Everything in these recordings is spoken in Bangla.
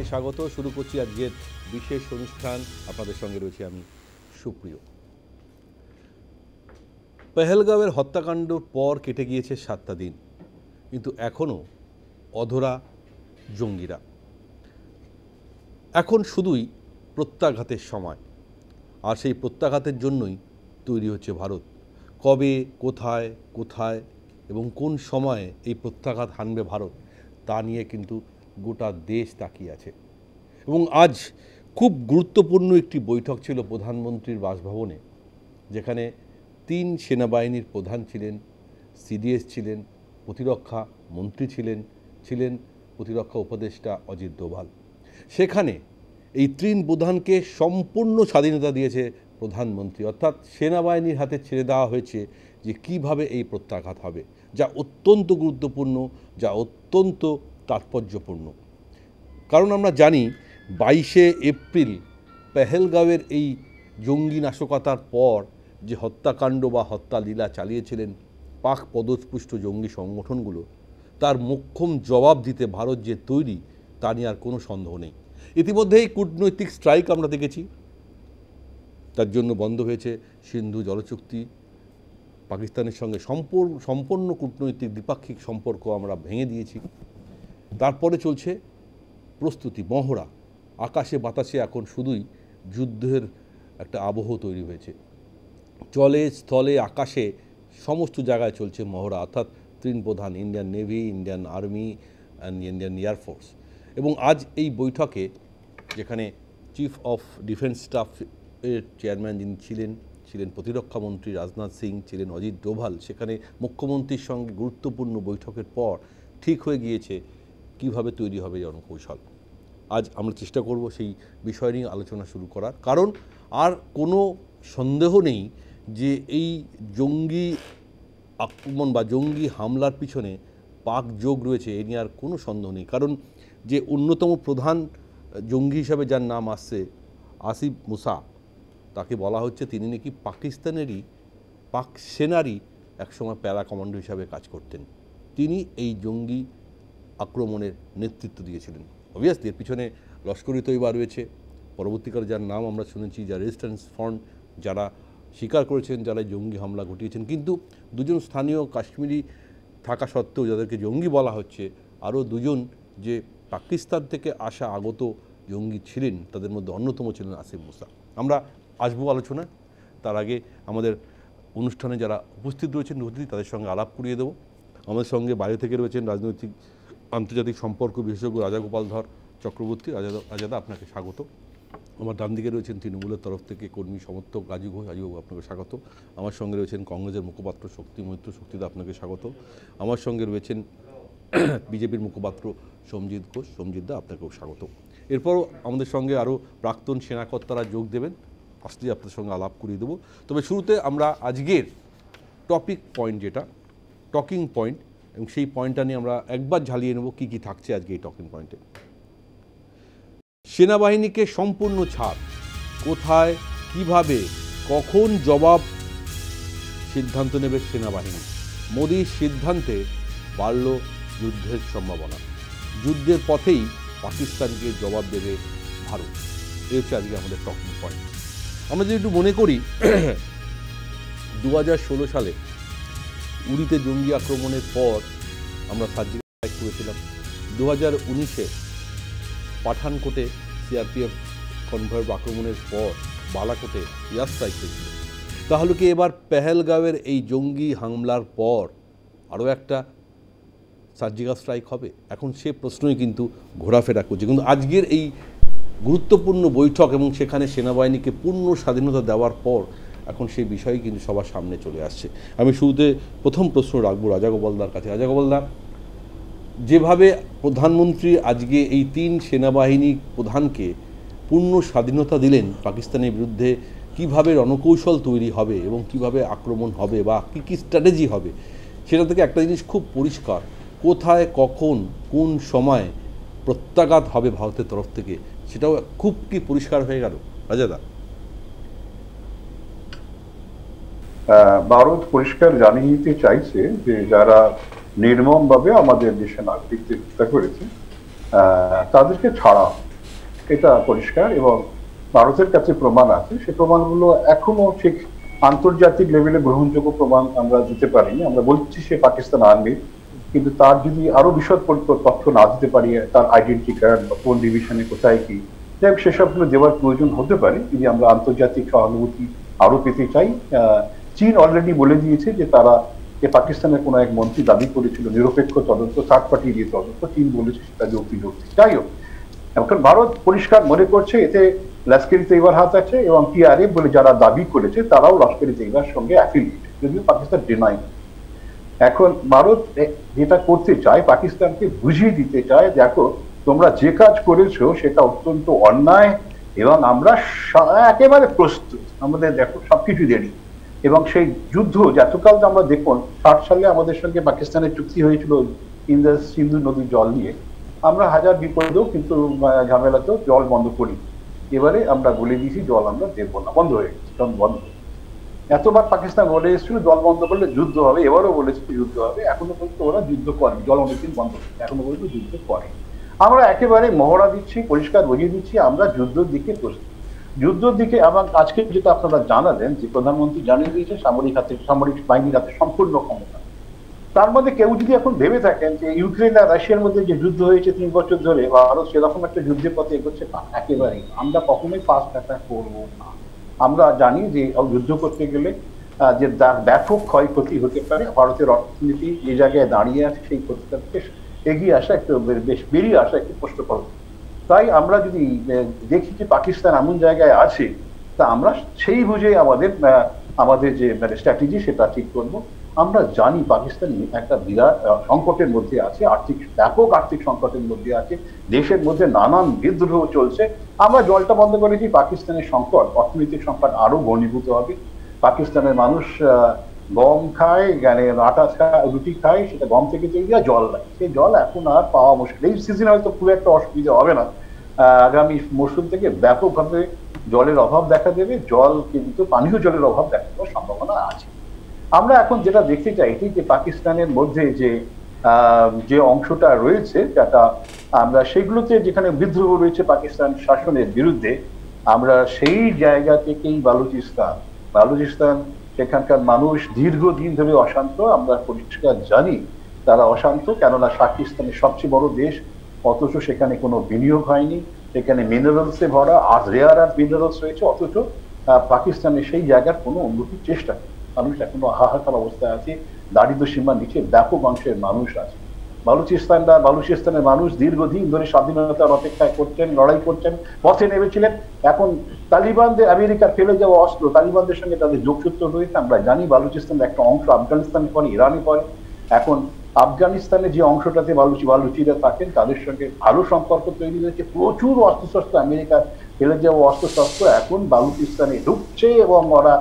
সবাইকে স্বাগত। শুরু করছি আজকের বিশেষ অনুষ্ঠান। আপনাদের সঙ্গে রয়েছে আমি সুপ্রিয়। পেহেলগাঁওয়ের হত্যাকাণ্ডর পর কেটে গিয়েছে 7টা দিন, কিন্তু এখনও অধরা জঙ্গিরা। এখন শুধুই প্রত্যাঘাতের সময়, আর সেই প্রত্যাঘাতের জন্যই তৈরি হচ্ছে ভারত। কবে, কোথায় কোথায় এবং কোন সময়ে এই প্রত্যাঘাত হানবে ভারত, তা নিয়ে কিন্তু গোটা দেশ তাকিয়ে আছে। এবং আজ খুব গুরুত্বপূর্ণ একটি বৈঠক ছিল প্রধানমন্ত্রীর বাসভবনে, যেখানে 3 সেনাবাহিনীর প্রধান ছিলেন, সিডিএস ছিলেন, প্রতিরক্ষা মন্ত্রী ছিলেন প্রতিরক্ষা উপদেষ্টা অজিত ডোভাল। সেখানে এই 3 প্রধানকে সম্পূর্ণ স্বাধীনতা দিয়েছে প্রধানমন্ত্রী, অর্থাৎ সেনাবাহিনীর হাতে ছেড়ে দেওয়া হয়েছে যে কিভাবে এই প্রত্যাঘাত হবে, যা অত্যন্ত গুরুত্বপূর্ণ, যা অত্যন্ত তাৎপর্যপূর্ণ। কারণ আমরা জানি 22শে এপ্রিল পেহেলগাঁওয়ের এই জঙ্গি নাশকতার পর যে হত্যাকাণ্ড বা হত্যালীলা চালিয়েছিলেন পাক পদস্পুষ্ট জঙ্গি সংগঠনগুলো, তার মোক্ষম জবাব দিতে ভারত যে তৈরি, তা নিয়ে আর কোনো সন্দেহ নেই। ইতিমধ্যেই কূটনৈতিক স্ট্রাইক আমরা দেখেছি, তার জন্য বন্ধ হয়েছে সিন্ধু জলচুক্তি। পাকিস্তানের সঙ্গে সম্পূর্ণ কূটনৈতিক দ্বিপাক্ষিক সম্পর্ক আমরা ভেঙে দিয়েছি। তারপরে চলছে প্রস্তুতি, মহড়া। আকাশে বাতাসে এখন শুধুই যুদ্ধের একটা আবহ তৈরি হয়েছে। জলে, স্থলে, আকাশে সমস্ত জায়গায় চলছে মহড়া, অর্থাৎ 3 প্রধান, Indian navy, Indian army and Indian air force. এবং আজ এই বৈঠকে, যেখানে চিফ অফ ডিফেন্স স্টাফ এর চেয়ারম্যান যিনি ছিলেন প্রতিরক্ষা মন্ত্রী রাজনাথ সিং, ছিলেন অজিত ডোভাল, সেখানে মুখ্যমন্ত্রীর সঙ্গে গুরুত্বপূর্ণ বৈঠকের পর ঠিক হয়ে গিয়েছে কিভাবে তৈরি হবে রণকৌশল। আজ আমরা চেষ্টা করব সেই বিষয় নিয়ে আলোচনা শুরু করার। কারণ আর কোনো সন্দেহ নেই যে এই জঙ্গি আক্রমণ বা জঙ্গি হামলার পিছনে পাক যোগ রয়েছে, এ নিয়ে আর কোনো সন্দেহ নেই। কারণ যে অন্যতম প্রধান জঙ্গি হিসাবে যার নাম আসছে আসিফ মুসা, তাকে বলা হচ্ছে তিনি নাকি পাকিস্তানেরই, পাক সেনারই একসময় প্যারা কমান্ডো হিসাবে কাজ করতেন। তিনি এই জঙ্গি আক্রমণের নেতৃত্ব দিয়েছিলেন। অবভিয়াসলি এর পিছনে লস্কর-ই তৈবা রয়েছে, পরবর্তীকালে যার নাম আমরা শুনেছি, যা রেজিস্ট্যান্স ফ্রন্ট, যারা স্বীকার করেছেন যারা জঙ্গি হামলা ঘটিয়েছেন। কিন্তু 2জন স্থানীয় কাশ্মীরি থাকা সত্ত্বেও যাদেরকে জঙ্গি বলা হচ্ছে, আরও 2জন যে পাকিস্তান থেকে আসা আগত জঙ্গি ছিলেন, তাদের মধ্যে অন্যতম ছিলেন আসিফ মুসা। আমরা আসবো আলোচনা। তার আগে আমাদের অনুষ্ঠানে যারা উপস্থিত রয়েছেন তাদের সঙ্গে আলাপ করিয়ে দেবো। আমাদের সঙ্গে বাইরে থেকে রয়েছেন রাজনৈতিক আন্তর্জাতিক সম্পর্ক বিশেষজ্ঞ রাজাগোপাল ধর চক্রবর্তী। রাজাদা, আপনাকে স্বাগত। আমার ডান দিকে রয়েছেন তৃণমূলের তরফ থেকে কর্মী সমর্থক রাজু ঘোষ। রাজুবাবু, আপনাকে স্বাগত। আমার সঙ্গে রয়েছেন কংগ্রেসের মুখপাত্র শক্তি মৈত্র। শক্তিদা, আপনাকে স্বাগত। আমার সঙ্গে রয়েছেন বিজেপির মুখপাত্র সঞ্জিত ঘোষ। সঞ্জিতদা, আপনাকেও স্বাগত। এরপর আমাদের সঙ্গে আরও প্রাক্তন সেনাকর্তারা যোগ দেবেন, আসলে আপনাদের সঙ্গে আলাপ করিয়ে দেবো। তবে শুরুতে আমরা আজকের টপিক পয়েন্ট, যেটা টকিং পয়েন্ট, এবং সেই পয়েন্টটা নিয়ে আমরা একবার ঝালিয়ে নেব কী কী থাকছে আজকে এই টকিং পয়েন্টে। সেনাবাহিনীকে সম্পূর্ণ ছাড়, কোথায়, কিভাবে, কখন জবাব সিদ্ধান্ত নেবে সেনাবাহিনী। মোদির সিদ্ধান্তে বাড়ল যুদ্ধের সম্ভাবনা। যুদ্ধের পথেই পাকিস্তানকে জবাব দেবে ভারত। এই হচ্ছে আজকে আমাদের টকিং পয়েন্ট। আমরা যদি একটু মনে করি, 2016 সালে উড়িতে জঙ্গি আক্রমণের পর আমরা সার্জিক্যাল স্ট্রাইক করেছিলাম। 2019-এ পাঠানকোটে সিআরপিএফ কনভয় আক্রমণের পর বালাকোটে এয়ার স্ট্রাইক হয়েছিল। তাহলে কি এবার পেহেলগাঁওয়ের এই জঙ্গি হামলার পর আরও একটা সার্জিক্যাল স্ট্রাইক হবে? এখন সে প্রশ্নই কিন্তু ঘোরাফেরা করছে। কিন্তু আজকের এই গুরুত্বপূর্ণ বৈঠক এবং সেখানে সেনাবাহিনীকে পূর্ণ স্বাধীনতা দেওয়ার পর এখন সেই বিষয়ই কিন্তু সবার সামনে চলে আসছে। আমি শুরুতে প্রথম প্রশ্ন রাখবো রাজাগোপালদার কাছে। রাজাগোপালদা, যেভাবে প্রধানমন্ত্রী আজকে এই 3 সেনাবাহিনী প্রধানকে পূর্ণ স্বাধীনতা দিলেন পাকিস্তানের বিরুদ্ধে, কিভাবে রণকৌশল তৈরি হবে এবং কিভাবে আক্রমণ হবে বা কী কী স্ট্র্যাটেজি হবে, সেটা থেকে একটা জিনিস খুব পরিষ্কার, কোথায়, কখন, কোন সময় প্রত্যাঘাত হবে ভারতের তরফ থেকে, সেটাও খুব কি পরিষ্কার হয়ে গেল। রাজাদা, ভারত পরিষ্কার জানিয়ে দিতে চাইছে যে যারা নির্মমভাবে আমাদের দেশে নাগরিকদের হত্যা করেছে তাদেরকে ছাড়া এটা পরিষ্কার, এবং ভারতের কাছে প্রমাণ আছে। সে প্রমাণগুলো এখনো ঠিক আন্তর্জাতিক লেভেলে গ্রহণযোগ্য প্রমাণ আমরা দিতে পারিনি। আমরা বলছি সে পাকিস্তান আর্মি, কিন্তু তার যদি আরো বিশদ তথ্য না দিতে পারি, তার আইডেন্টি কার্ড বা কোন ডিভিশনে কোথায় কি, যাই হোক সেসবগুলো দেওয়ার প্রয়োজন হতে পারে যদি আমরা আন্তর্জাতিক সহানুভূতি আরো পেতে চাই। চীন অলরেডি বলে দিয়েছে যে তারা, যে পাকিস্তানের কোনো এক মন্ত্রী দাবি করেছিল নিরপেক্ষ তদন্ত, থার্ড পার্টি দিয়ে তদন্ত, চীন বলেছে সেটা যৌক্তিক। যাই হোক, এখন ভারত পরিষ্কার মনে করছে এতে লস্কর-ই তৈবার হাত আছে, এবং টিআরএফ বলে যারা দাবি করেছে তারাও লস্কর-ই তৈবার সঙ্গে অ্যাফিলিয়েট, যদিও পাকিস্তান ডিনাই। এখন ভারত যেটা করতে চায়, পাকিস্তানকে বুঝিয়ে দিতে চায়, দেখো তোমরা যে কাজ করেছো সেটা অত্যন্ত অন্যায়, এবং আমরা একেবারে প্রস্তুত, আমাদের দেখো সবকিছু রেডি। এবং সেই যুদ্ধ যতকাল আমরা দেখুন 60 সালে আমাদের সঙ্গে পাকিস্তানের চুক্তি হয়েছিল ইন্দাস সিন্ধু নদীর জল নিয়ে, আমরা হাজার বিপদেও কিন্তু ঝামেলাতেও জল বন্ধ করি। এবারে আমরা বলে দিয়েছি জল আমরা দেবো না, বন্ধ হয়ে গেছে, জল বন্ধ। এতবার পাকিস্তান বলে এসেছিল জল বন্ধ করলে যুদ্ধ হবে, এবারও বলেছে যুদ্ধ হবে, এখনো পর্যন্ত ওরা যুদ্ধ করে, জল অনেকদিন বন্ধ করছে, এখনো পর্যন্ত যুদ্ধ করে। আমরা একেবারে মহড়া দিচ্ছি, পরিষ্কার বুঝিয়ে দিচ্ছি আমরা যুদ্ধের দিকে প্রস্তুত। যুদ্ধের দিকে, এবং আজকে যেটা আপনারা জানালেন যে প্রধানমন্ত্রী জানিয়ে দিয়েছে সামরিক বাহিনীর হাতে সম্পূর্ণ ক্ষমতা। তার মধ্যে কেউ যদি এখন ভেবে থাকেন যে ইউক্রেন আর রাশিয়ার মধ্যে যে যুদ্ধ হয়েছে 3 বছর ধরে, ভারত সেরকম একটা যুদ্ধের পথে এগোচ্ছে, একেবারেই আমরা কখনোই ফার্স্ট অ্যাটাক করবো না। আমরা জানি যে যুদ্ধ করতে গেলে যে ব্যাপক ক্ষয়ক্ষতি হতে পারে, ভারতের অর্থনীতি যে জায়গায় দাঁড়িয়ে আছে সেই ক্ষতিটা থেকে এগিয়ে আসা একটু, বেশ বেরিয়ে আসা একটু কষ্টকর। তাই আমরা যদি দেখি যে পাকিস্তান এমন জায়গায় আছে, তা আমরা সেই বুঝে আমাদের যে স্ট্র্যাটেজি সেটা ঠিক করবো। আমরা জানি পাকিস্তান একটা বিরাট সংকটের মধ্যে আছে, ব্যাপক আর্থিক সংকটের মধ্যে আছে, দেশের মধ্যে নানান বিদ্রোহ চলছে। আমরা জলটা বন্ধ করেছি, পাকিস্তানের সংকট, অর্থনৈতিক সংকট আরো ঘনীভূত হবে। পাকিস্তানের মানুষ গম খায়, আটা খায়, রুটি খায়, সেটা গম থেকে তৈরি, আর জল নাই, সেই জল এখন আর পাওয়া মুশকিল। এই সিজনে হয়তো খুব একটা অসুবিধা হবে না, আগামী মৌসুম থেকে ব্যাপকভাবে জলের অভাব দেখা দেবে, জল কিন্তু পানীয় জলের অভাব দেখা দেওয়ার সম্ভাবনা আছে। আমরা এখন যেটা দেখতে চাইছি যে পাকিস্তানের মধ্যে যে অংশটা রয়েছে, যেটা আমরা সেগুলোতে যেখানে বিদ্রোহ রয়েছে পাকিস্তান শাসনের বিরুদ্ধে, আমরা সেই জায়গা থেকেই বালুচিস্তান সেখানকার মানুষ দীর্ঘদিন ধরে অশান্ত। আমরা পরিষ্কার জানি তারা অশান্ত, কেননা পাকিস্তানের সবচেয়ে বড় দেশ, অথচ সেখানে কোনো বিনিয়োগ হয়নি, সেখানে মিনারেলসে ভরা, আর রেয়ার আর মিনারেলস রয়েছে, অথচ পাকিস্তানের সেই জায়গার কোনো উন্নতির চেষ্টা নেই। মানুষ এখনো হাহাকার অবস্থায় আছে, দারিদ্র সীমার নিচে ব্যাপক অংশের মানুষ আছে। বালুচিস্তানের মানুষ দীর্ঘদিন ধরে স্বাধীনতার অপেক্ষায় করছেন, লড়াই করছেন, পথে নেমেছিলেন। এখন তালিবানদের, আমেরিকার ফেলে যাওয়া অস্ত্র, তালিবানদের সঙ্গে তাদের যোগসূত্র রয়েছে। আমরা জানি বালুচিস্তানের একটা অংশ আফগানিস্তানে পরে, ইরানে পরে। এখন আফগানিস্তানে যে অংশটাতে বালুচিরা থাকেন তাদের সঙ্গে ভালো সম্পর্ক তৈরি হয়েছে, প্রচুর অস্ত্রশস্ত্র, আমেরিকার ফেলে যাওয়া অস্ত্রশস্ত্র এখন বালুচিস্তানে ঢুকছে, এবং ওরা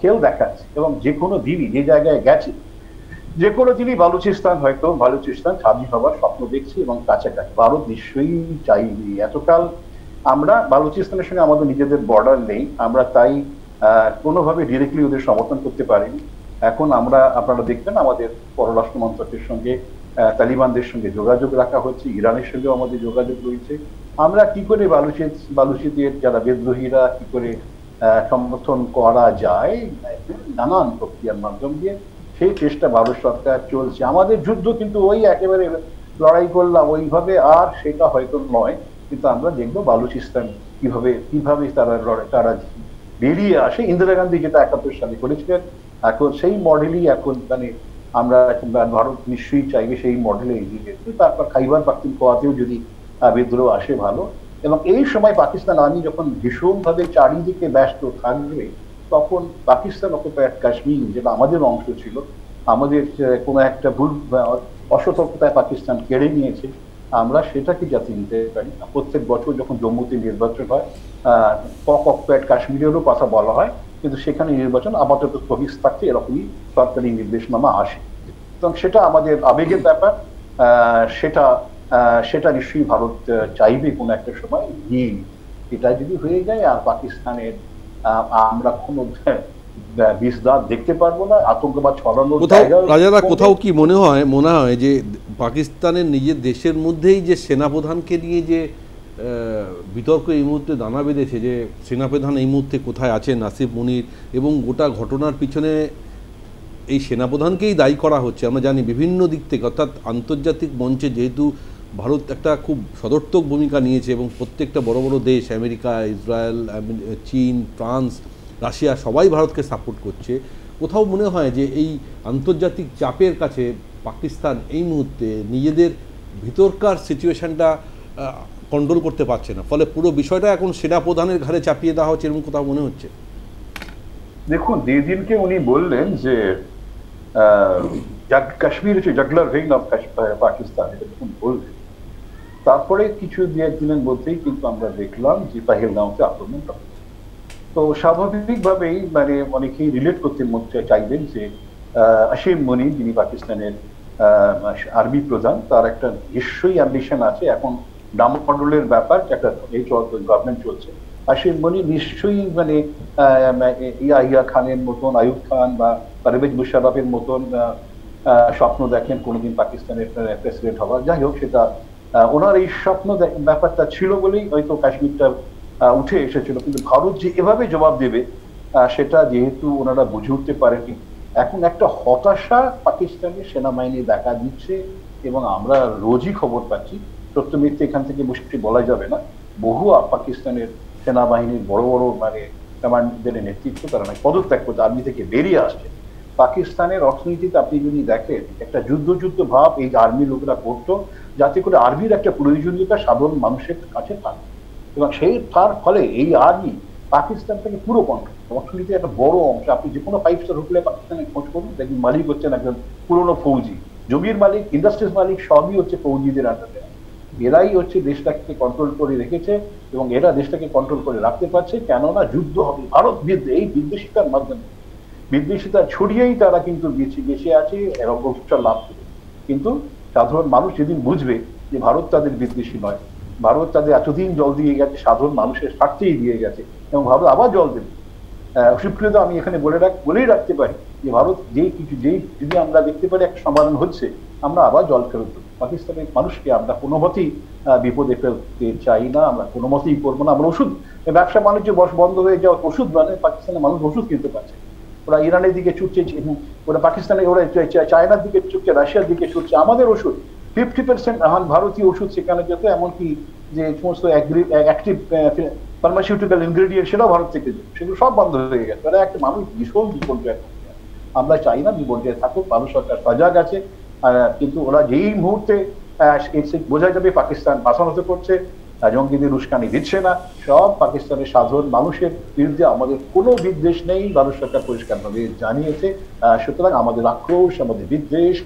খেল দেখাচ্ছে। এবং যে কোনো দিনই যে জায়গায় গেছে, যে কোনো দিনই বালুচিস্তান স্বাধীন হবার স্বপ্ন দেখছি, এবং কাছাকাছি। ভারত নিশ্চয়ই চাইনি। এতকাল আমরা বালুচিস্তানের সঙ্গে আমাদের নিজেদের বর্ডার নেই, আমরা তাই কোনোভাবে ডিরেক্টলি ওদের সমর্থন করতে পারিনি। এখন আপনারা দেখবেন আমাদের পররাষ্ট্র মন্ত্রকের সঙ্গে তালিবানদের সঙ্গে যোগাযোগ রাখা হচ্ছে, ইরানের সঙ্গেও আমাদের যোগাযোগ রয়েছে। আমরা কি করে বালুচিদের যারা বিদ্রোহীরা কি করে সমর্থন করা যায়, নানান প্রক্রিয়ার মাধ্যম দিয়ে সেই চেষ্টা ভারত সরকার চলছে। আমাদের যুদ্ধ কিন্তু ওই একেবারে লড়াই করলাম ওইভাবে, আর সেটা হয়তো নয়, কিন্তু আমরা দেখবো বালুচিস্তান কিভাবে তারা বেরিয়ে আসে। ইন্দিরা গান্ধী যেটা 71 সালে করেছিলেন, এখন সেই মডেলই এখন আমরা ভারত নিশ্চয়ই চাইবে সেই মডেলে এগিয়ে যেতে। তারপর খাইবার পাখতুনখোয়াতেও যদি বিদ্রোহ আসে ভালো। এবং এই সময় পাকিস্তান আর্মি যখন ভীষণভাবে চারিদিকে ব্যস্ত থাকবে, তখন পাকিস্তান অকুপায়েড কাশ্মীর, যেটা আমাদের অংশ ছিল, আমাদের কোনো একটা ভুল অসতর্কতায় পাকিস্তান কেড়ে নিয়েছে, আমরা সেটাকে যাতে নিতে পারি। প্রত্যেক বছর যখন জম্মুতে নির্বাচন হয়, অকুপায়েড কাশ্মীরেরও কথা বলা হয়, কিন্তু সেখানে নির্বাচন আপাতত স্থগিত থাকছে, এরকমই সরকারি নির্দেশনামা আসে। এবং সেটা আমাদের আবেগের ব্যাপার, সেটা নিশ্চয়ই ভারত চাইবে কোনো একটা সময়। এটা যদি হয়ে যায়, আর পাকিস্তানের আমরা কোনো বিস্তার দেখতে পারবো না, আতঙ্কবাদ ছড়ানোর রাজারা কোথাও কি মনে হয় যে পাকিস্তানের নিজের দেশের মধ্যেই যে সেনাপ্রধানকে নিয়ে যে বিতর্ক এই মুহূর্তে দানা বেঁধেছে যে সেনাপ্রধান এই মুহূর্তে কোথায় আছেন আসিফ মনির, এবং গোটা ঘটনার পিছনে এই সেনাপ্রধানকেই দায়ী করা হচ্ছে। আমরা জানি বিভিন্ন দিক থেকে, অর্থাৎ আন্তর্জাতিক মঞ্চে যেহেতু ভারত একটা খুব সদর্থক ভূমিকা নিয়েছে এবং প্রত্যেকটা বড় বড় দেশ আমেরিকা, ইসরায়েল, চীন, ফ্রান্স, রাশিয়া সবাই ভারতকে সাপোর্ট করছে, কোথাও মনে হয় যে এই আন্তর্জাতিক চাপের কাছে পাকিস্তান এই মুহূর্তে নিজেদের ভিতরকার সিচুয়েশনটা কন্ট্রোল করতে পারছে না, ফলে পুরো বিষয়টা এখন সেনাপ্রধানের ঘাড়ে চাপিয়ে দেওয়া হচ্ছে এরকম কোথাও মনে হচ্ছে? দেখুন, যেদিনকে উনি বললেন যে কাশ্মীর হচ্ছে জাগলার রিং অফ পাকিস্তান, এটা যখন বললেন, তারপরে কিছু দু একদিনের মধ্যেই কিন্তু আমরা দেখলাম যে পাহেলগাঁওতে আক্রমণটা। তো স্বাভাবিকভাবেই মানে অনেকেই রিলেট করতে চাইবেন যে আসিম মনির, যিনি পাকিস্তানের আর্মি প্রধান, তার একটা নিশ্চয়ই অ্যাম্বিশন আছে। এখন ডামমন্ডলের ব্যাপার, একটা এই গভর্নমেন্ট চলছে, আসিম মনির নিশ্চয়ই মানে ইয়া খানের মতন, আয়ুব খান বা পারভেজ মুশারফের মতন স্বপ্ন দেখেন কোনোদিন পাকিস্তানের প্রেসিডেন্ট হওয়ার। যাই হোক, সেটা ওনার এই স্বপ্ন ব্যাপারটা ছিল বলেই হয়তো কাশ্মীরটা উঠে এসেছিল। কিন্তু ভারত যে এভাবে জবাব দেবে সেটা যেহেতু ওনারা বুঝে উঠতে পারেনি, এখন একটা হতাশা পাকিস্তানের সেনাবাহিনী দেখা দিচ্ছে। এবং আমরা রোজই খবর পাচ্ছি, সত্য মিথ্যে এখান থেকে বসে বলা যাবে না, বহু পাকিস্তানের সেনাবাহিনীর বড় বড় মানে কমান্ডারদের নেতৃত্ব তারা পদত্যাগ করতে আর্মি থেকে বেরিয়ে আসছে। পাকিস্তানের অর্থনীতিতে আপনি যদি দেখেন, একটা যুদ্ধ ভাব এই আর্মি লোকেরা করতো, যাতে করে আর্মির একটা প্রয়োজনীয়তা সাধারণ মানুষের কাছে থাকে। এবং সেই তার ফলে এই আর্মি পাকিস্তান থেকে পুরো কন্ট্রোল, অর্থনীতি একটা বড় অংশ। আপনি যে কোনো 5 স্টার হোটেলে পাকিস্তানে খোঁজ করুন, দেখবেন মালিক হচ্ছেন একজন পুরনো ফৌজি, জমির মালিক, ইন্ডাস্ট্রিজ মালিক, সবই হচ্ছে ফৌজিদের আন্ডারে। এরাই হচ্ছে দেশটাকে কন্ট্রোল করে রেখেছে এবং এরা দেশটাকে কন্ট্রোল করে রাখতে পারছে, কেননা যুদ্ধ হবে ভারত বিরুদ্ধে। এই বিদ্বেষিতার মাধ্যমে, বিদ্বেষিতা ছড়িয়েই তারা কিন্তু বেঁচে আছে এরকম অবসর লাভ করে। কিন্তু সাধারণ মানুষ যেদিন বুঝবে যে ভারত তাদের বিদ্বেষী নয়, ভারত তাদের এতদিন জল দিয়ে গেছে, সাধারণ মানুষের স্বার্থেই দিয়ে গেছে, এবং ভারত আবার জল দেবে। সুপ্রিয়ত, আমি এখানে বলেই রাখতে পারি যে ভারত যেই যদি আমরা দেখতে পারি একটা সমাধান হচ্ছে, আমরা আবার জল ফেরত দেবো। পাকিস্তানের মানুষকে আমরা কোনো মতেই বিপদে ফেলতে চাই না, আমরা কোনো মতেই করবো না। আমরা ওষুধ, ব্যবসা বাণিজ্য বন্ধ হয়ে যাওয়া, ওষুধ মানে পাকিস্তানের মানুষ ওষুধ কিনতে পারছে। ওরা ইরানের দিকে ছুটছে, ওরা পাকিস্তানে, ওরা চায়নার দিকে ছুটছে, রাশিয়ার দিকে ছুটছে। আমাদের ওষুধ 50% এখন ভারতীয় ওষুধ সেখানে যেত, এমনকি যে সমস্ত অ্যাক্টিভ ফার্মাসিউটিক্যাল ইনগ্রেডিয়েন্ট সেটাও ভারত থেকে যেত, সেগুলো সব বন্ধ হয়ে গেছে। ওরা একটা মানুষ ভীষণ বিপর্যয়। আমরা চাই না বিপর্যয় থাকুক, মানুষ সরকার সজাগ আছে। কিন্তু ওরা যেই মুহূর্তে বোঝা যাবে পাকিস্তান বাসানত করছে, জঙ্গিদের উস্কানি দিচ্ছে না, সব পাকিস্তানের সাধারণ মানুষের বিরুদ্ধে আমাদের কোনো বিদ্বেষ নেই, ভারত সরকার পরিষ্কারভাবে জানিয়েছে। সুতরাং আমাদের আক্রোশ, আমাদের বিদ্বেষ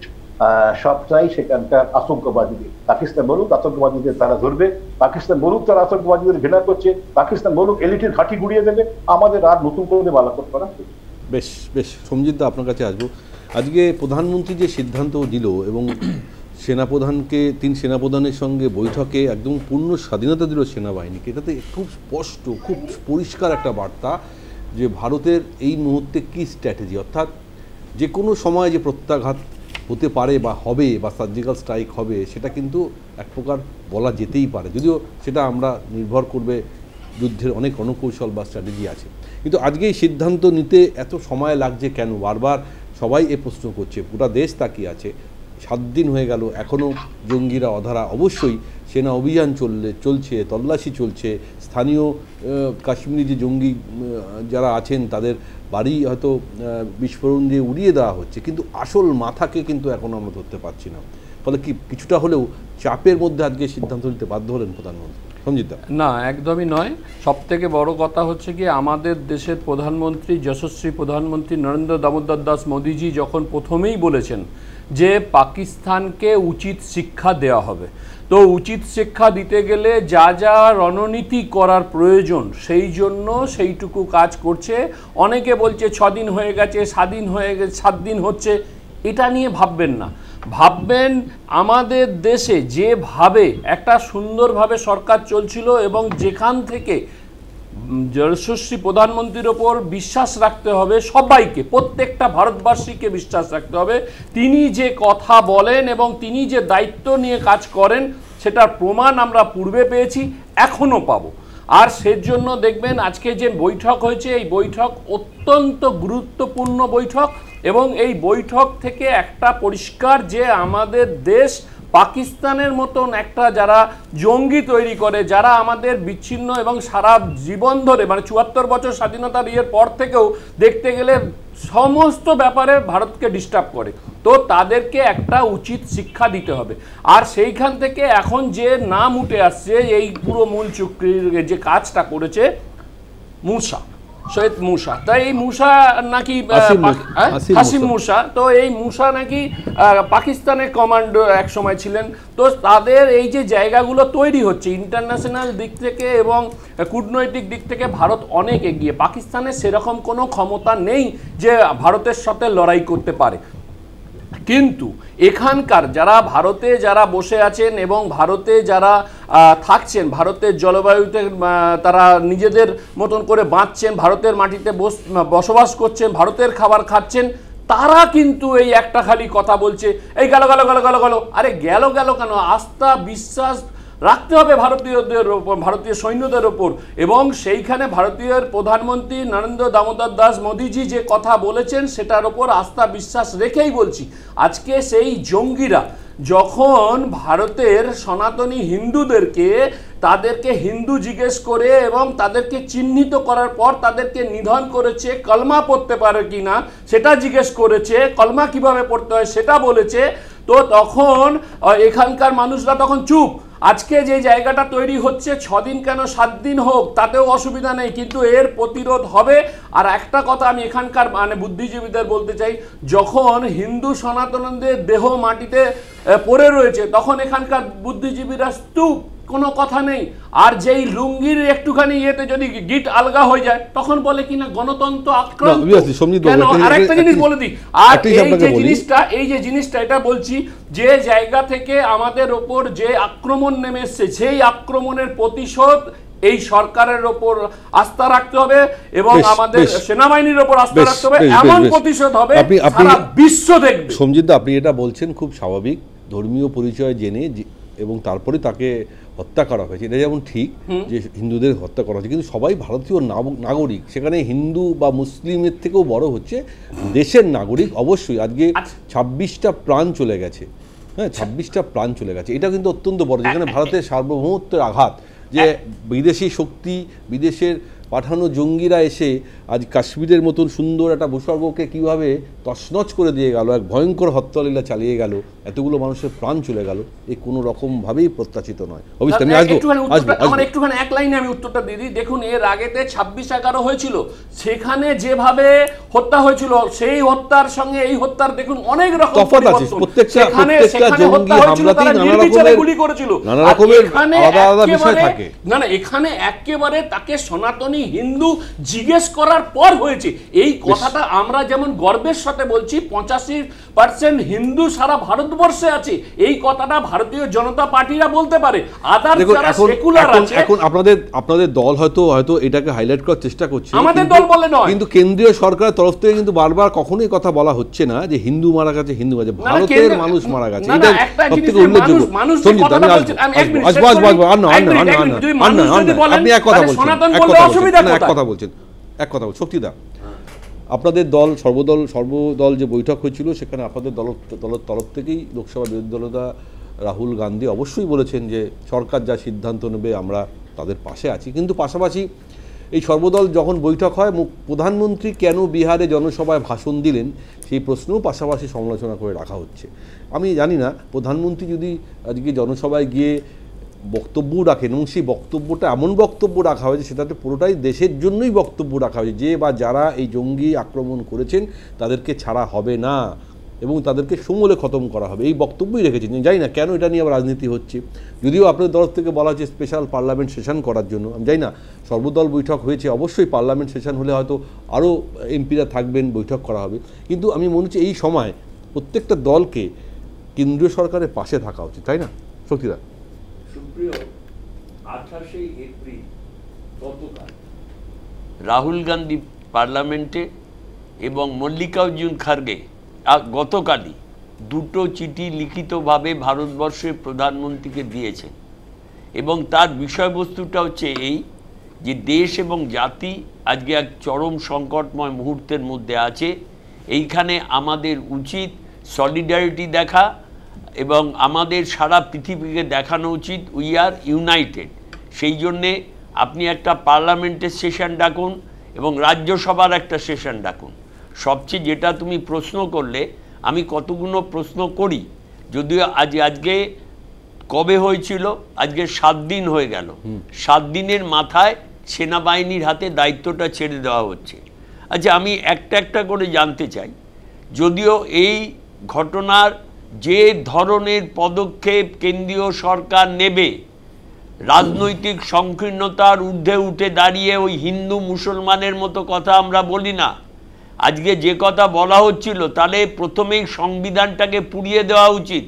সবটাই সেখানকার আতঙ্কবাদীদের। পাকিস্তান বলুক আতঙ্কবাদীদের তারা ধরবে, পাকিস্তান বলুক তারা আতঙ্কবাদীদের ঘৃণা করছে, পাকিস্তান বলুক এলিটের ঘাঁটি গুড়িয়ে দেবে, আমাদের আর নতুন করে বালাকট করা। বেশ বেশ সঞ্জিত দা, আপনার কাছে আসবো। আজকে প্রধানমন্ত্রী যে সিদ্ধান্ত দিল এবং সেনাপ্রধানকে, 3 সেনাপ্রধানের সঙ্গে বৈঠকে একদম পূর্ণ স্বাধীনতা দিল সেনাবাহিনীকে, এটাতে খুব স্পষ্ট, খুব পরিষ্কার একটা বার্তা যে ভারতের এই মুহূর্তে কী স্ট্র্যাটেজি, অর্থাৎ যে কোনো সময় যে প্রত্যাঘাত হতে পারে বা হবে বা সার্জিক্যাল স্ট্রাইক হবে, সেটা কিন্তু এক প্রকার বলা যেতেই পারে, যদিও সেটা আমরা নির্ভর করবে যুদ্ধের অনেক রণকৌশল বা স্ট্র্যাটেজি আছে। কিন্তু আজকে এই সিদ্ধান্ত নিতে এত সময় লাগছে কেন, বারবার সবাই এ প্রশ্ন করছে, গোটা দেশ তাকিয়ে আছে। 7 দিন হয়ে গেল, এখনও জঙ্গিরা অধরা। অবশ্যই সেনা অভিযান চলছে, তল্লাশি চলছে, স্থানীয় কাশ্মীরি যে জঙ্গি যারা আছেন তাদের বাড়ি হয়তো বিস্ফোরণ দিয়ে উড়িয়ে দেওয়া হচ্ছে, কিন্তু আসল মাথাকে কিন্তু এখনও আমরা ধরতে পারছি না। ফলে কি কিছুটা হলেও চাপের মধ্যে আজকে সিদ্ধান্ত নিতে বাধ্য হলেন প্রধানমন্ত্রী? সঞ্জিতা? না, একদমই নয়। সবথেকে বড় কথা হচ্ছে কি, আমাদের দেশের প্রধানমন্ত্রী, যশস্বী প্রধানমন্ত্রী নরেন্দ্র দামোদর দাস মোদিজি যখন প্রথমেই বলেছেন যে পাকিস্তানকে উচিত শিক্ষা দেওয়া হবে, তো উচিত শিক্ষা দিতে গেলে যা যা রণনীতি করার প্রয়োজন সেই জন্য সেইটুকু কাজ করছে। অনেকে বলছে 6 দিন হয়ে গেছে, 7 দিন হয়ে গেছে, 7 দিন হচ্ছে, এটা নিয়ে ভাববেন না। ভাববেন আমাদের দেশে যেভাবে একটা সুন্দরভাবে সরকার চলছিল এবং যেখান থেকে যশস্বী প্রধানমন্ত্রীর ওপর বিশ্বাস রাখতে হবে সবাইকে, প্রত্যেকটা ভারতবাসীকে বিশ্বাস রাখতে হবে। তিনি যে কথা বলেন এবং তিনি যে দায়িত্ব নিয়ে কাজ করেন সেটার প্রমাণ আমরা পূর্বে পেয়েছি, এখনো পাবো। আর সেজন্য দেখবেন আজকে যে বৈঠক হয়েছে, এই বৈঠক অত্যন্ত গুরুত্বপূর্ণ বৈঠক, এবং এই বৈঠক থেকে একটা পরিষ্কার যে আমাদের দেশ পাকিস্তানের মতন একটা যারা জঙ্গি তৈরি করে, যারা আমাদের বিচ্ছিন্ন এবং সারা জীবন ধরে মানে ৭৪ বছর স্বাধীনতার ইয়ের পর থেকেও দেখতে গেলে সমস্ত ব্যাপারে ভারতকে ডিস্টার্ব করে, তো তাদেরকে একটা উচিত শিক্ষা দিতে হবে। আর সেইখান থেকে এখন যে নাম উঠে আসছে এই পুরো মূল চুক্তির যে কাজটা করেছে মুসা, সৈয়দ মুসা, তাই এই মুসা নাকি হাসিম মুসা, তো এই মুসা নাকি পাকিস্তানের কমান্ডো এক সময় ছিলেন। তো তাদের এই যে জায়গাগুলো তৈরি হচ্ছে ইন্টারন্যাশনাল দিক থেকে এবং কূটনৈতিক দিক থেকে ভারত অনেক এগিয়ে। পাকিস্তানের সেরকম কোনো ক্ষমতা নেই যে ভারতের সাথে লড়াই করতে পারে, কিন্তু এখানকার যারা ভারতে যারা বসে আছেন এবং ভারতে যারা থাকছেন, ভারতের জলবায়ুতে তারা নিজেদের মতন করে বাঁচছেন, ভারতের মাটিতে বসবাস করছেন, ভারতের খাবার খাচ্ছেন, তারা কিন্তু এই একটা খালি কথা বলছে, এই গেল গেল গেল গেল গেল। আরে গেল গেল কেন? আস্থা বিশ্বাস রাখতে হবে ভারতীয়দের ওপর, ভারতীয় সৈন্যদের ওপর। এবং সেইখানে ভারতীয় প্রধানমন্ত্রী নরেন্দ্র দামোদর দাস মোদিজি যে কথা বলেছেন সেটার ওপর আস্থা বিশ্বাস রেখেই বলছি। আজকে সেই জঙ্গিরা যখন ভারতের সনাতনী হিন্দুদেরকে তাদেরকে হিন্দু জিজ্ঞেস করে এবং তাদেরকে চিহ্নিত করার পর তাদেরকে নিধন করেছে, কলমা পড়তে পারে কি না সেটা জিজ্ঞেস করেছে, কলমা কিভাবে পড়তে হয় সেটা বলেছে, তো তখন এখানকার মানুষরা তখন চুপ। আজকে যে জায়গাটা তৈরি হচ্ছে 6 দিন কেন 7 দিন হোক তাতেও অসুবিধা নেই, কিন্তু এর প্রতিরোধ হবে। আর একটা কথা আমি এখানকার মানে বুদ্ধিজীবীদের বলতে চাই, যখন হিন্দু সনাতনদের দেহ মাটিতে পড়ে রয়েছে তখন এখানকার বুদ্ধিজীবীরা স্তূপ, কোনো কথা নেই। আর যেই লুঙ্গির একটুখানি ইয়েতে যদি গিট আলগা হয়ে যায় তখন বলে কিনা গণতন্ত্র আক্রান্ত। কেন? আরেকটা জিনিস বলে দিই, আর এই যে জিনিসটা এটা বলছি, যে জায়গা থেকে আমাদের ওপর যে আক্রমণ নেমে এসছে সেই আক্রমণের প্রতিশোধ এই সরকারের ওপর আস্থা রাখতে হবে এবং আমাদের সেনাবাহিনীর ওপর আস্থা রাখতে হবে, এমন প্রতিশোধ হবে সারা বিশ্ব দেখবে। সঞ্জিতদা, আপনি এটা বলছেন খুব স্বাভাবিক, ধর্মীয় পরিচয় জেনে এবং তারপরে তাকে হত্যা করা হয়েছে, এটা যেমন ঠিক যে হিন্দুদের হত্যা করা হয়েছে, কিন্তু সবাই ভারতীয় নাগরিক, সেখানে হিন্দু বা মুসলিমের থেকেও বড় হচ্ছে দেশের নাগরিক। অবশ্যই আজকে 26টা প্রাণ চলে গেছে, হ্যাঁ 26টা প্রাণ চলে গেছে, এটা কিন্তু অত্যন্ত বড়, যেখানে ভারতের সার্বভৌমত্বের আঘাত, যে বিদেশি শক্তি, বিদেশের পাঠানো জঙ্গিরা এসে আজ কাশ্মীরের মতন সুন্দর একটা ভূস্বর্গকে কীভাবে তছনছ করে দিয়ে গেল, এক ভয়ঙ্কর হত্যালীলা চালিয়ে গেল, এতগুলো মানুষের প্রাণ চলে গেল, এ কোনো রকমভাবেই প্রত্যাশিত নয়। আমার একটুখানি এক লাইনে আমি উত্তরটা দিয়ে দিই। দেখুন, এর আগেতে 26/11 হয়েছিল, সেখানে যেভাবে হত্যা হয়েছিল সেই হত্যার সঙ্গে এই হত্যার দেখুন অনেক রকম তফাৎ আছে। প্রত্যেকটা জঙ্গি হামলাতেই নানা রকমের আলাদা আলাদা বিষয় থাকে। না, এখানে একেবারে তাকে সনাতনী হিন্দু জিজ্ঞেস করার পর হয়েছে। এই কথাটা আমরা যেমন গর্বের সাথে বলছি, 85% হিন্দু সারা ভারতবর্ষে আছে, এই কথাটা ভারতীয় জনতা পার্টিরা বলতে পারে। আদার যারা সেকুলার আছে, এখন আপনাদের দল হয়তো এটাকে হাইলাইট করার চেষ্টা করছে, আমাদের দল বলে নয়, কিন্তু কেন্দ্রীয় সরকারের তরফ থেকে কিন্তু বারবার কখনোই কথা বলা হচ্ছে না যে হিন্দু মারা গেছে, হিন্দু মারা গেছে, ভারতের মানুষ মারা গেছে, এটা সবথেকে উল্লেখযোগ্য। আপনি এক কথা বলছেন, শক্তিদা, আপনাদের দল সর্বদল যে বৈঠক হয়েছিল সেখানে আপনাদের দলের তরফ থেকেই লোকসভা বিরোধী দলনেতা রাহুল গান্ধী অবশ্যই বলেছেন যে সরকার যা সিদ্ধান্ত নেবে আমরা তাদের পাশে আছি, কিন্তু পাশাপাশি এই সর্বদল যখন বৈঠক হয় প্রধানমন্ত্রী কেন বিহারে জনসভায় ভাষণ দিলেন সেই প্রশ্নও পাশাপাশি সমালোচনা করে রাখা হচ্ছে। আমি জানি না প্রধানমন্ত্রী যদি আজকে জনসভায় গিয়ে বক্তব্য রাখেন এবং সেই বক্তব্যটা এমন বক্তব্য রাখা হয়েছে সেটাতে পুরোটাই দেশের জন্যই বক্তব্য রাখা হয়েছে, যে বা যারা এই জঙ্গি আক্রমণ করেছেন তাদেরকে ছাড়া হবে না এবং তাদেরকে সমূলে খতম করা হবে, এই বক্তব্যই রেখেছেন। জানি না কেন এটা নিয়ে আবার রাজনীতি হচ্ছে, যদিও আপনাদের তরফ থেকে বলা হচ্ছে স্পেশাল পার্লামেন্ট সেশন করার জন্য। আমি জানি না, সর্বদল বৈঠক হয়েছে, অবশ্যই পার্লামেন্ট সেশন হলে হয়তো আরও এমপিরা থাকবেন, বৈঠক করা হবে, কিন্তু আমি মনে হচ্ছে এই সময় প্রত্যেকটা দলকে কেন্দ্রীয় সরকারের পাশে থাকা উচিত, তাই না শক্তিদা? সুপ্রিয়, 28 এপ্রিল গতকাল রাহুল গান্ধী পার্লামেন্টে এবং মল্লিকার্জুন খার্গে গতকালই দুটো চিঠি লিখিতভাবে ভারতবর্ষের প্রধানমন্ত্রীকে দিয়েছেন এবং তার বিষয়বস্তুটা হচ্ছে এই যে দেশ এবং জাতি আজকে এক চরম সংকটময় মুহূর্তের মধ্যে আছে। এইখানে আমাদের উচিত সলিডারিটি দেখা এবং আমাদের সারা পৃথিবীকে দেখানো উচিত উই আর ইউনাইটেড। সেই জন্যে আপনি একটা পার্লামেন্টের সেশন ডাকুন এবং রাজ্যসভার একটা সেশন ডাকুন। সবচেয়ে যেটা তুমি প্রশ্ন করলে, আমি কতগুলো প্রশ্ন করি, যদিও আজকে কবে হয়েছিল, আজকে 7 দিন হয়ে গেল। 7 দিনের মাথায় সেনাবাহিনীর হাতে দায়িত্বটা ছেড়ে দেওয়া হচ্ছে। আচ্ছা, আমি একটা একটা করে জানতে চাই, যদিও এই ঘটনার যে ধরনের পদক্ষেপ কেন্দ্রীয় সরকার নেবে, রাজনৈতিক সংকীর্ণতার ঊর্ধ্বে উঠে দাঁড়িয়ে ওই হিন্দু মুসলমানের মতো কথা আমরা বলি না। আজকে যে কথা বলা হচ্ছিল, তাহলে প্রথমেই সংবিধানটাকে পুড়িয়ে দেওয়া উচিত,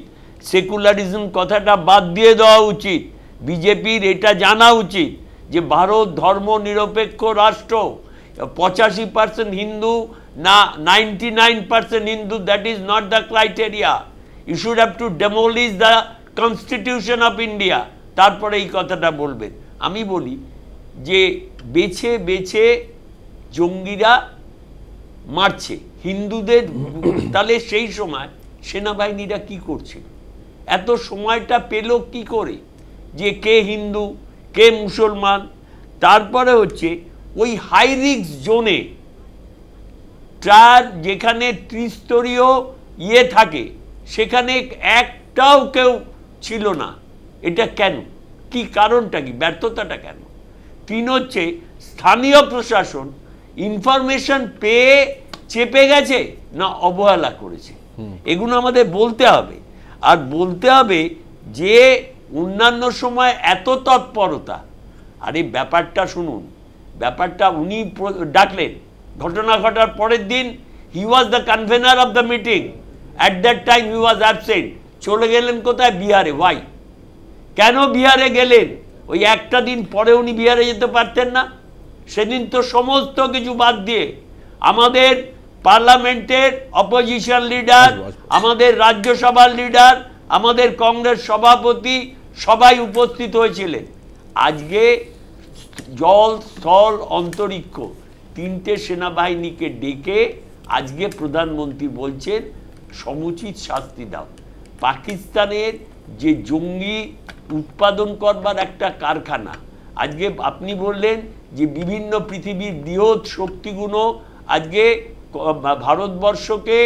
সেকুলারিজম কথাটা বাদ দিয়ে দেওয়া উচিত। বিজেপির এটা জানা উচিত যে ভারত ধর্ম নিরপেক্ষ রাষ্ট্র, 85% হিন্দু না 99% Hindu, that is not the criteria. You should have to demolish the constitution of India, তারপরে এই কথাটা বলবেন। আমি বলি যে বেছে বেছে জঙ্গিরা মারছে হিন্দুদের, তাহলে সেই সময় সেনাবাহিনীরা কি করছে? এত সময়টা পেল কি করে যে কে হিন্দু কে মুসলমান? তারপরে হচ্ছে ওই হাই রিস্ক জোনে যেখানে ত্রিস্তরীয় থাকে, সেখানে একটাও কেউ ছিল না। এটা কেন? কি কারণটা কি? ব্যর্থতাটা কেন? 3 হচ্ছে স্থানীয় প্রশাসন ইনফরমেশন পেয়ে চেপে গেছে না অবহেলা করেছে। এগুলো আমাদের বলতে হবে। আর বলতে হবে যে অন্যান্য সময় এত তৎপরতা, আরে ব্যাপারটা শুনুন, ব্যাপারটা উনি ডাকলেন, ঘটনা ঘটার পরের দিন he was the convener of the meeting, at that time he was absent. চলে গেলেন কোথায়? বিহারে। ওয়াই? কেন বিহারে গেলেন? ওই একটা দিন পরে উনি বিহারে যেতে পারতেন না? সেদিন তো সমস্ত কিছু বাদ দিয়ে আমাদের পার্লামেন্টের অপোজিশন লিডার, আমাদের রাজ্যসভার লিডার, আমাদের কংগ্রেস সভাপতি সবাই উপস্থিত হয়েছিলেন। আজকে জল স্থল অন্তরিক্ষ 3টে সেনাবাহিনীকে ডেকে আজকে প্রধানমন্ত্রী বলছেন সমুচিত শাস্তি দাও। পাকিস্তানের যে জঙ্গি উৎপাদন করবার একটা কারখানা, আজকে আপনি বললেন যে বিভিন্ন পৃথিবীর বৃহৎ শক্তিগুলো আজকে ভারতবর্ষকে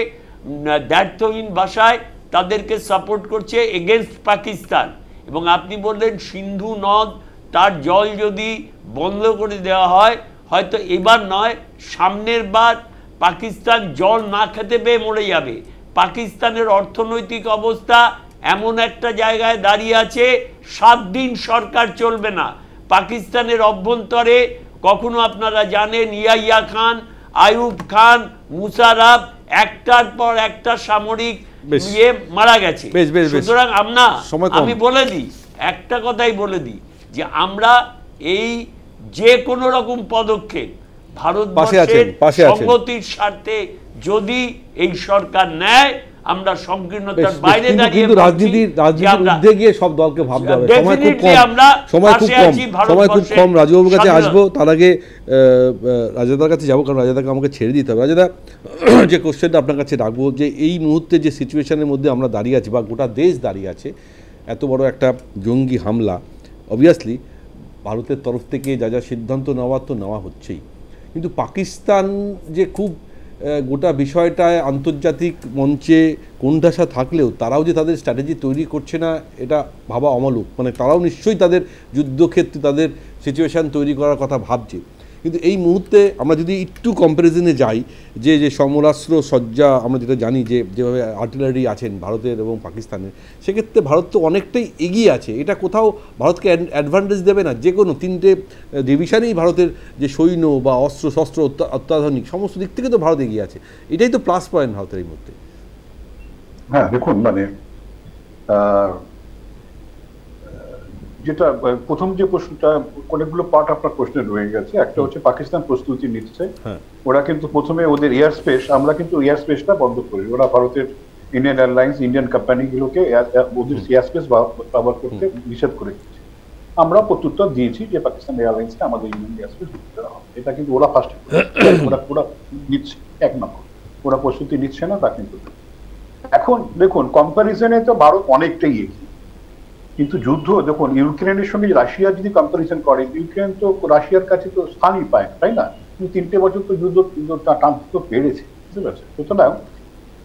দ্ব্যর্থহীন ভাষায় তাদেরকে সাপোর্ট করছে এগেনস্ট পাকিস্তান। এবং আপনি বললেন সিন্ধু নদ, তার জল যদি বন্ধ করে দেওয়া হয়, হয়তো এবার নয় সামনের বার পাকিস্তান জল না খেতে পেয়ে মরে যাবে। পাকিস্তানের অর্থনৈতিক অবস্থা এমন একটা জায়গায় দাঁড়িয়ে আছে, 7 দিন সরকার চলবে না। পাকিস্তানের অভ্যন্তরে কখনো আপনারা জানেন ইয়াহিয়া খান, আইয়ুব খান, মুশারফ একটার পর একটা সামরিক মারা গেছে। সুতরাং আমি বলে দিই, একটা কথাই বলে দিই যে আমরা এই যে কোনো রকম পদক্ষেপ ভারতবর্ষের সংগতির স্বার্থে যদি এই সরকার নেয়, আমরা সংকীর্ণতার বাইরে দাঁড়িয়ে রাজনীতির ঊর্ধ্বে গিয়ে সব দলকে ভাবতে হবে। সময় খুব কম। রাজুবাবুর কাছে আসবো, তার আগে রাজাদার কাছে যাবো, কারণ রাজাদাকে আমাকে ছেড়ে দিতে হবে। রাজাদা, যে কোশ্চেনটা আপনার কাছে রাখবো, যে এই মুহূর্তে যে সিচুয়েশনের মধ্যে আমরা দাঁড়িয়ে আছি বা গোটা দেশ দাঁড়িয়ে আছে, এত বড় একটা জঙ্গি হামলা, অবভিয়াসলি ভারতের তরফ থেকে যা যা সিদ্ধান্ত নেওয়ার তো নেওয়া হচ্ছেই, কিন্তু পাকিস্তান যে খুব গোটা বিষয়টায় আন্তর্জাতিক মঞ্চে কোণঠাসা থাকলেও তারাও যে তাদের স্ট্র্যাটেজি তৈরি করছে না, এটা ভাবা অমূলক। মানে তারাও নিশ্চয়ই তাদের যুদ্ধক্ষেত্রে তাদের সিচুয়েশান তৈরি করার কথা ভাবছে। কিন্তু এই মুহূর্তে আমরা যদি একটু কম্প্যারিজনে যাই, যে সমরাস্ত্র সজ্জা আমরা যেটা জানি, যে যেভাবে আর্টিলারি আছেন ভারতের এবং পাকিস্তানের, সেক্ষেত্রে ভারত তো অনেকটাই এগিয়ে আছে। এটা কোথাও ভারতকে অ্যাডভান্টেজ দেবে না? যে কোনো 3টে ডিভিশনেই ভারতের যে সৈন্য বা অস্ত্র শস্ত্র অত্যাধুনিক সমস্ত দিক থেকে তো ভারত এগিয়ে আছে। এটাই তো প্লাস পয়েন্ট ভারতের এই মুহূর্তে। হ্যাঁ, দেখুন, মানে যেটা প্রথম যে প্রশ্নটা, অনেকগুলো পার্ট আপনার প্রশ্নে রয়ে গেছে। একটা হচ্ছে পাকিস্তান প্রস্তুতি নিচ্ছে। ওরা কিন্তু প্রথমে ওদের এয়ার স্পেস, আমরা কিন্তু এয়ার স্পেসটা বন্ধ করি। ওরা ভারতের ইন্ডিয়ান এয়ারলাইন্স, ইন্ডিয়ান কোম্পানিগুলোকে ওদের এয়ার স্পেস ব্যবহার করতে নিষেধ করে দিচ্ছে। আমরা প্রত্যুত্তর দিয়েছি যে পাকিস্তান এয়ারলাইন্সকে আমাদের ইন্ডিয়ান গ্যাসকে ঢুকতে দেওয়া হবে। এটা কিন্তু ওরা ফার্স্ট ওরা নিচ্ছে, এক নম্বর ওরা প্রস্তুতি নিচ্ছে না তা কিন্তু। এখন দেখুন কম্পারিজনে তো ভারত অনেকটাই এগিয়ে, কিন্তু যুদ্ধ দেখুন ইউক্রেনের সঙ্গে রাশিয়া যদি কম্পারিজন করে, ইউক্রেন তো রাশিয়ার কাছে তো স্থানই পায়, তাই না? কিন্তু 3টে বছর তো যুদ্ধ টানতে তো পেরেছে, বুঝতে পারছেন? সুতরাং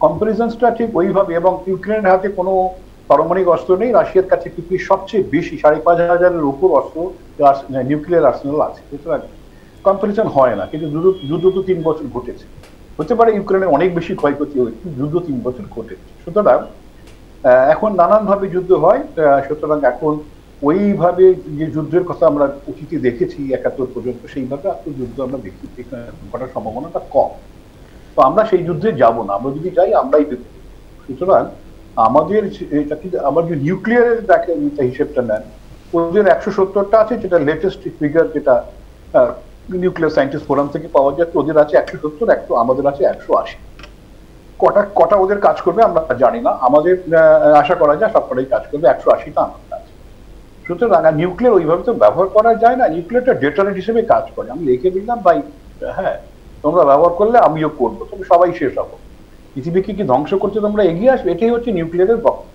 কম্পারিজনসটা ঠিক ওইভাবে, এবং ইউক্রেনের হাতে কোনো পারমাণবিক অস্ত্র নেই, রাশিয়ার কাছে পৃথিবীর সবচেয়ে বেশি 5,500-এর উপর অস্ত্র নিউক্লিয়ার আর্সেনাল আছে। সুতরাং কম্পারিজন হয় না, কিন্তু যুদ্ধ তো 3 বছর ঘটেছে। হতে পারে ইউক্রেনের অনেক বেশি ক্ষয়ক্ষতি হয়েছে, যুদ্ধ 3 বছর ঘটেছে। সুতরাং এখন নানানভাবে যুদ্ধ হয়, সুতরাং এখন ওইভাবে যে যুদ্ধের কথা আমরা অতীতে দেখেছি 71 পর্যন্ত, সেইভাবে যুদ্ধ আমরা দেখি ঘটার সম্ভাবনাটা কম। তো আমরা সেই যুদ্ধে যাব না, আমরা যদি যাই আমরাই দেখব। সুতরাং আমাদের এটা কিন্তু আমার যে নিউক্লিয়ারের হিসেবটা নেন, ওদের 170টা আছে, যেটা লেটেস্ট ফিগার, যেটা নিউক্লিয়ার সায়েন্টিস্ট ফোরাম থেকে পাওয়া যায়। ওদের আছে 170, আমাদের আছে 180। কটা ওদের কাজ করবে আমরা জানি না, আমাদের আশা করা যায় সবকটাই কাজ করবে, 180টা আমাদের আছে। সুতরাং নিউক্লিয়ার ওইভাবে তো ব্যবহার করা যায় না, নিউক্লিয়ারটা ডেটারেন্ট হিসেবে কাজ করে। আমি লিখে দিলাম ভাই হ্যাঁ তোমরা ব্যবহার করলে আমিও করবো, তবে সবাই শেষ হবো, পৃথিবীকে কি ধ্বংস করতে তোমরা এগিয়ে আসবে, এটাই হচ্ছে নিউক্লিয়ারের বক্তব্য।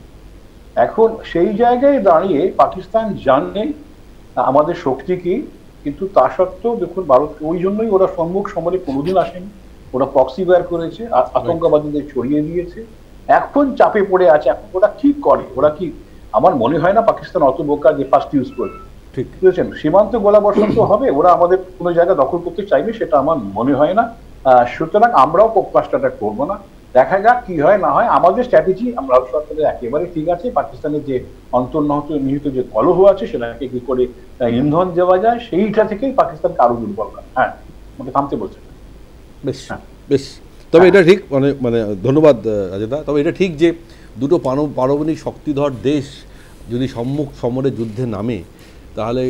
এখন সেই জায়গায় দাঁড়িয়ে পাকিস্তান জানে আমাদের শক্তি কি, কিন্তু তা সত্ত্বেও দেখুন ভারত ওই জন্যই ওরা সম্মুখ সমরে কোনোদিন আসেনি, ওরা প্রক্সি বের করেছে, আতঙ্কবাদীদের ছড়িয়ে দিয়েছে, এখন চাপে পড়ে আছে। এখন ওরা কি করে, ওরা কি, আমার মনে হয় না পাকিস্তান অত বোকা যে ফার্স্ট ইউজ করবে, ঠিক বুঝেছেন? সীমান্ত গোলাবর্ষণ তো হবে, ওরা আমাদের কোনো জায়গা দখল করতে চাইবে, সেটা আমার মনে হয় না। সুতরাং আমরাও প্রচেষ্টাটা করবো না, দেখা যাক কি হয় না হয়। আমাদের স্ট্র্যাটেজি আমরা সরকারের একেবারে ঠিক আছে, পাকিস্তানের যে নিহিত যে কলহ আছে সেটাকে কি করে ইন্ধন দেওয়া যায়, সেইটা থেকেই পাকিস্তানকে আরো দুর্বল করে। হ্যাঁ, আমাকে থামতে বলছে। বেশ বেশ, তবে এটা ঠিক, মানে ধন্যবাদ রাজেদা। তবে এটা ঠিক যে দুটো পারমাণবিক শক্তিধর দেশ যদি সম্মুখ সমরে যুদ্ধে নামে, তাহলে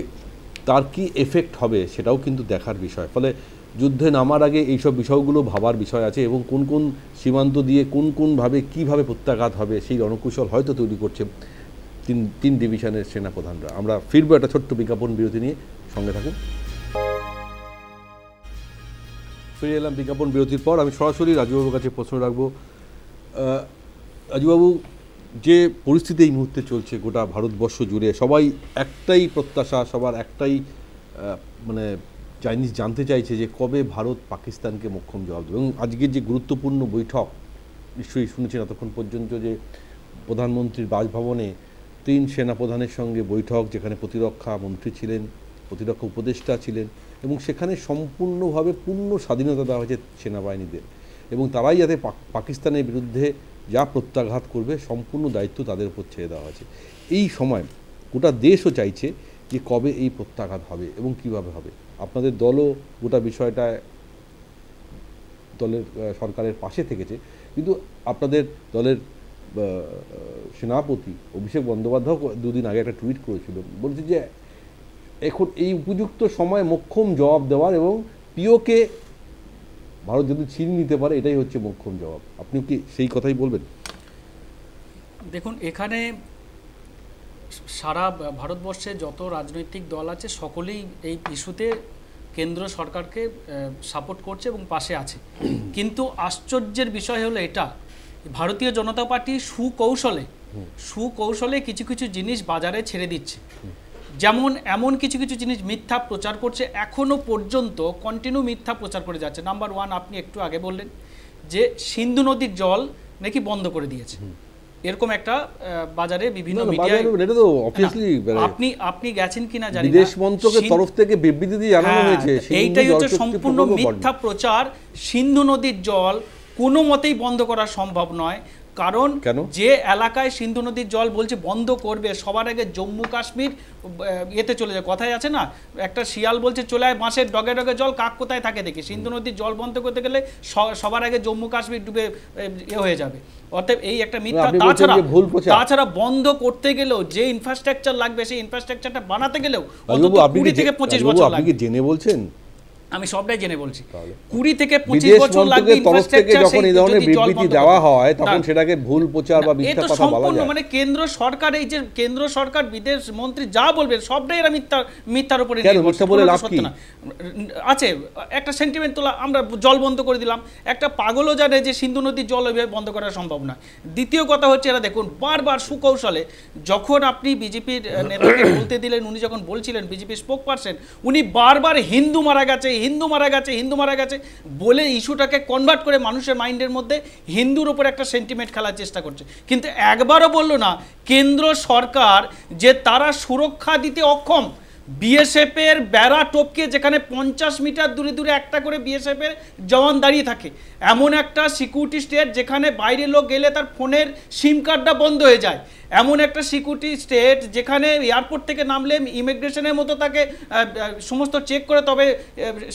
তার কি এফেক্ট হবে সেটাও কিন্তু দেখার বিষয়। ফলে যুদ্ধে নামার আগে এইসব বিষয়গুলো ভাবার বিষয় আছে, এবং কোন কোন সীমান্ত দিয়ে কোনভাবে কীভাবে প্রত্যাঘাত হবে সেই রণকৌশল হয়তো তৈরি করছে তিন ডিভিশনের সেনাপ্রধানরা। আমরা ফিরবো একটা ছোট্ট বিজ্ঞাপন বিরতি নিয়ে, সঙ্গে থাকুন। ফিরে এলাম বিজ্ঞাপন বিরতির পর। আমি সরাসরি রাজুবাবুর কাছে প্রশ্ন রাখবো। রাজুবাবু, যে পরিস্থিতি এই মুহূর্তে চলছে গোটা ভারতবর্ষ জুড়ে, সবাই একটাই প্রত্যাশা, সবার একটাই মানে চাইনিজ জানতে চাইছে যে কবে ভারত পাকিস্তানকে মোক্ষম জবাব দেবে। এবং আজকের যে গুরুত্বপূর্ণ বৈঠক, নিশ্চয়ই শুনেছেন এতক্ষণ পর্যন্ত, যে প্রধানমন্ত্রীর বাসভবনে 3 সেনাপ্রধানের সঙ্গে বৈঠক, যেখানে প্রতিরক্ষা মন্ত্রী ছিলেন, প্রতিরক্ষা উপদেষ্টা ছিলেন, এবং সেখানে সম্পূর্ণভাবে পূর্ণ স্বাধীনতা দেওয়া হয়েছে সেনাবাহিনীদের, এবং তারাই যাতে পাকিস্তানের বিরুদ্ধে যা প্রত্যাঘাত করবে সম্পূর্ণ দায়িত্ব তাদের উপর ছেড়ে দেওয়া আছে। এই সময় গোটা দেশও চাইছে যে কবে এই প্রত্যাঘাত হবে এবং কিভাবে হবে। আপনাদের দলও গোটা বিষয়টায় দলের সরকারের পাশে থেকেছে, কিন্তু আপনাদের দলের সেনাপতি অভিষেক বন্দ্যোপাধ্যায় 2 দিন আগে একটা টুইট করেছিল, বলছে যে এখন এই উপযুক্ত সময় মোক্ষম জবাব দেওয়ার, এবং পিওকে ভারত যদি ছিনিয়ে নিতে পারে এটাই হচ্ছে মোক্ষম জবাব। আপনি কি সেই কথাই বলবেন? দেখুন, এখানে সারা ভারতবর্ষে যত রাজনৈতিক দল আছে সকলেই এই ইস্যুতে কেন্দ্র সরকারকে সাপোর্ট করছে এবং পাশে আছে। কিন্তু আশ্চর্যের বিষয় হলো এটা, ভারতীয় জনতা পার্টি সুকৌশলে কিছু কিছু জিনিস বাজারে ছেড়ে দিচ্ছে। যেমন এমন কিছু কিছু জিনিস মিথ্যা প্রচার করছে, এখনও পর্যন্ত কন্টিনিউ মিথ্যা প্রচার করে যাচ্ছে। নাম্বার 1, আপনি একটু আগে বললেন যে সিন্ধু নদীর জল নাকি বন্ধ করে দিয়েছে, এরকম একটা বাজারে বিভিন্ন মিডিয়ায়, আপনি গেছেন কিনা জানি না, বিদেশ মন্ত্রকের তরফ থেকে বিবৃতি দিয়ে জানানো হয়েছে এইটাই হচ্ছে সম্পূর্ণ মিথ্যা প্রচার। সিন্ধু নদীর জল কোনো মতেই বন্ধ করা সম্ভব নয়, কারণ যে এলাকায় সিন্ধু নদীর জল বলছে বন্ধ করবে, সবার আগে জম্মু কাশ্মীর এতে চলে যায়। কথায় আছে না, একটা শিয়াল বলছে চলে আয় বাঁশের ডগে ডগে জল, কাক কোথায় থাকে দেখি। সিন্ধু নদীর জল বন্ধ করতে গেলে সবার আগে জম্মু কাশ্মীর ডুবে হয়ে যাবে। অতএব এই একটা মিথ্যা। তাছাড়া বন্ধ করতে গেলেও যে ইনফ্রাস্ট্রাকচার লাগবে, সেই ইনফ্রাস্ট্রাকচারটা বানাতে গেলেও 20 থেকে 25 বছর লাগবে। আপনি কি জেনে বলছেন? আমি সবটাই জেনে বলছি 20 থেকে 25 বছর লাগবে ইনফ্রাস্ট্রাকচার যখন এই ধরনের বিবৃতি দেওয়া হয় তখন সেটাকে ভুল প্রচার বা মিথ্যা কথা বলা যায়। মানে কেন্দ্র সরকার, এই যে কেন্দ্র সরকার বিদেশ মন্ত্রী যা বলবে সবটাই এরা মিথ্যার উপরে আছে। একটা সেন্টিমেন্ট তোলা, আমরা জল বন্ধ করে দিলাম, একটা পাগলও জানে যে সিন্ধু নদীর জল ওইভাবে বন্ধ করা সম্ভব না। দ্বিতীয় কথা হচ্ছে এরা দেখুন বারবার সুকৌশলে, যখন আপনি বিজেপির নেতাকে বলতে দিলেন, উনি যখন বলছিলেন বিজেপি স্পোক পারসন, উনি বারবার হিন্দু মারা গেছে, হিন্দু মারা গেছে, হিন্দু মারা গেছে বলে ইস্যুটাকে কনভার্ট করে মানুষের মাইন্ডের মধ্যে হিন্দুর উপর একটা সেন্টিমেন্ট খেলার চেষ্টা করছে। কিন্তু একবারও বললো না কেন্দ্র সরকার যে তারা সুরক্ষা দিতে অক্ষম। বিএসএফ এর বেড়া টপকে যেখানে 50 মিটার দূরে দূরে একটা করে বিএসএফ এর জওয়ান দাঁড়িয়ে থাকে, এমন একটা সিকিউরিটি স্টেট যেখানে বাইরের লোক গেলে তার ফোনের সিম কার্ডটা বন্ধ হয়ে যায়, এমন একটা সিকিউরিটি স্টেট যেখানে এয়ারপোর্ট থেকে নামলে ইমিগ্রেশনের মতো তাকে সমস্ত চেক করে তবে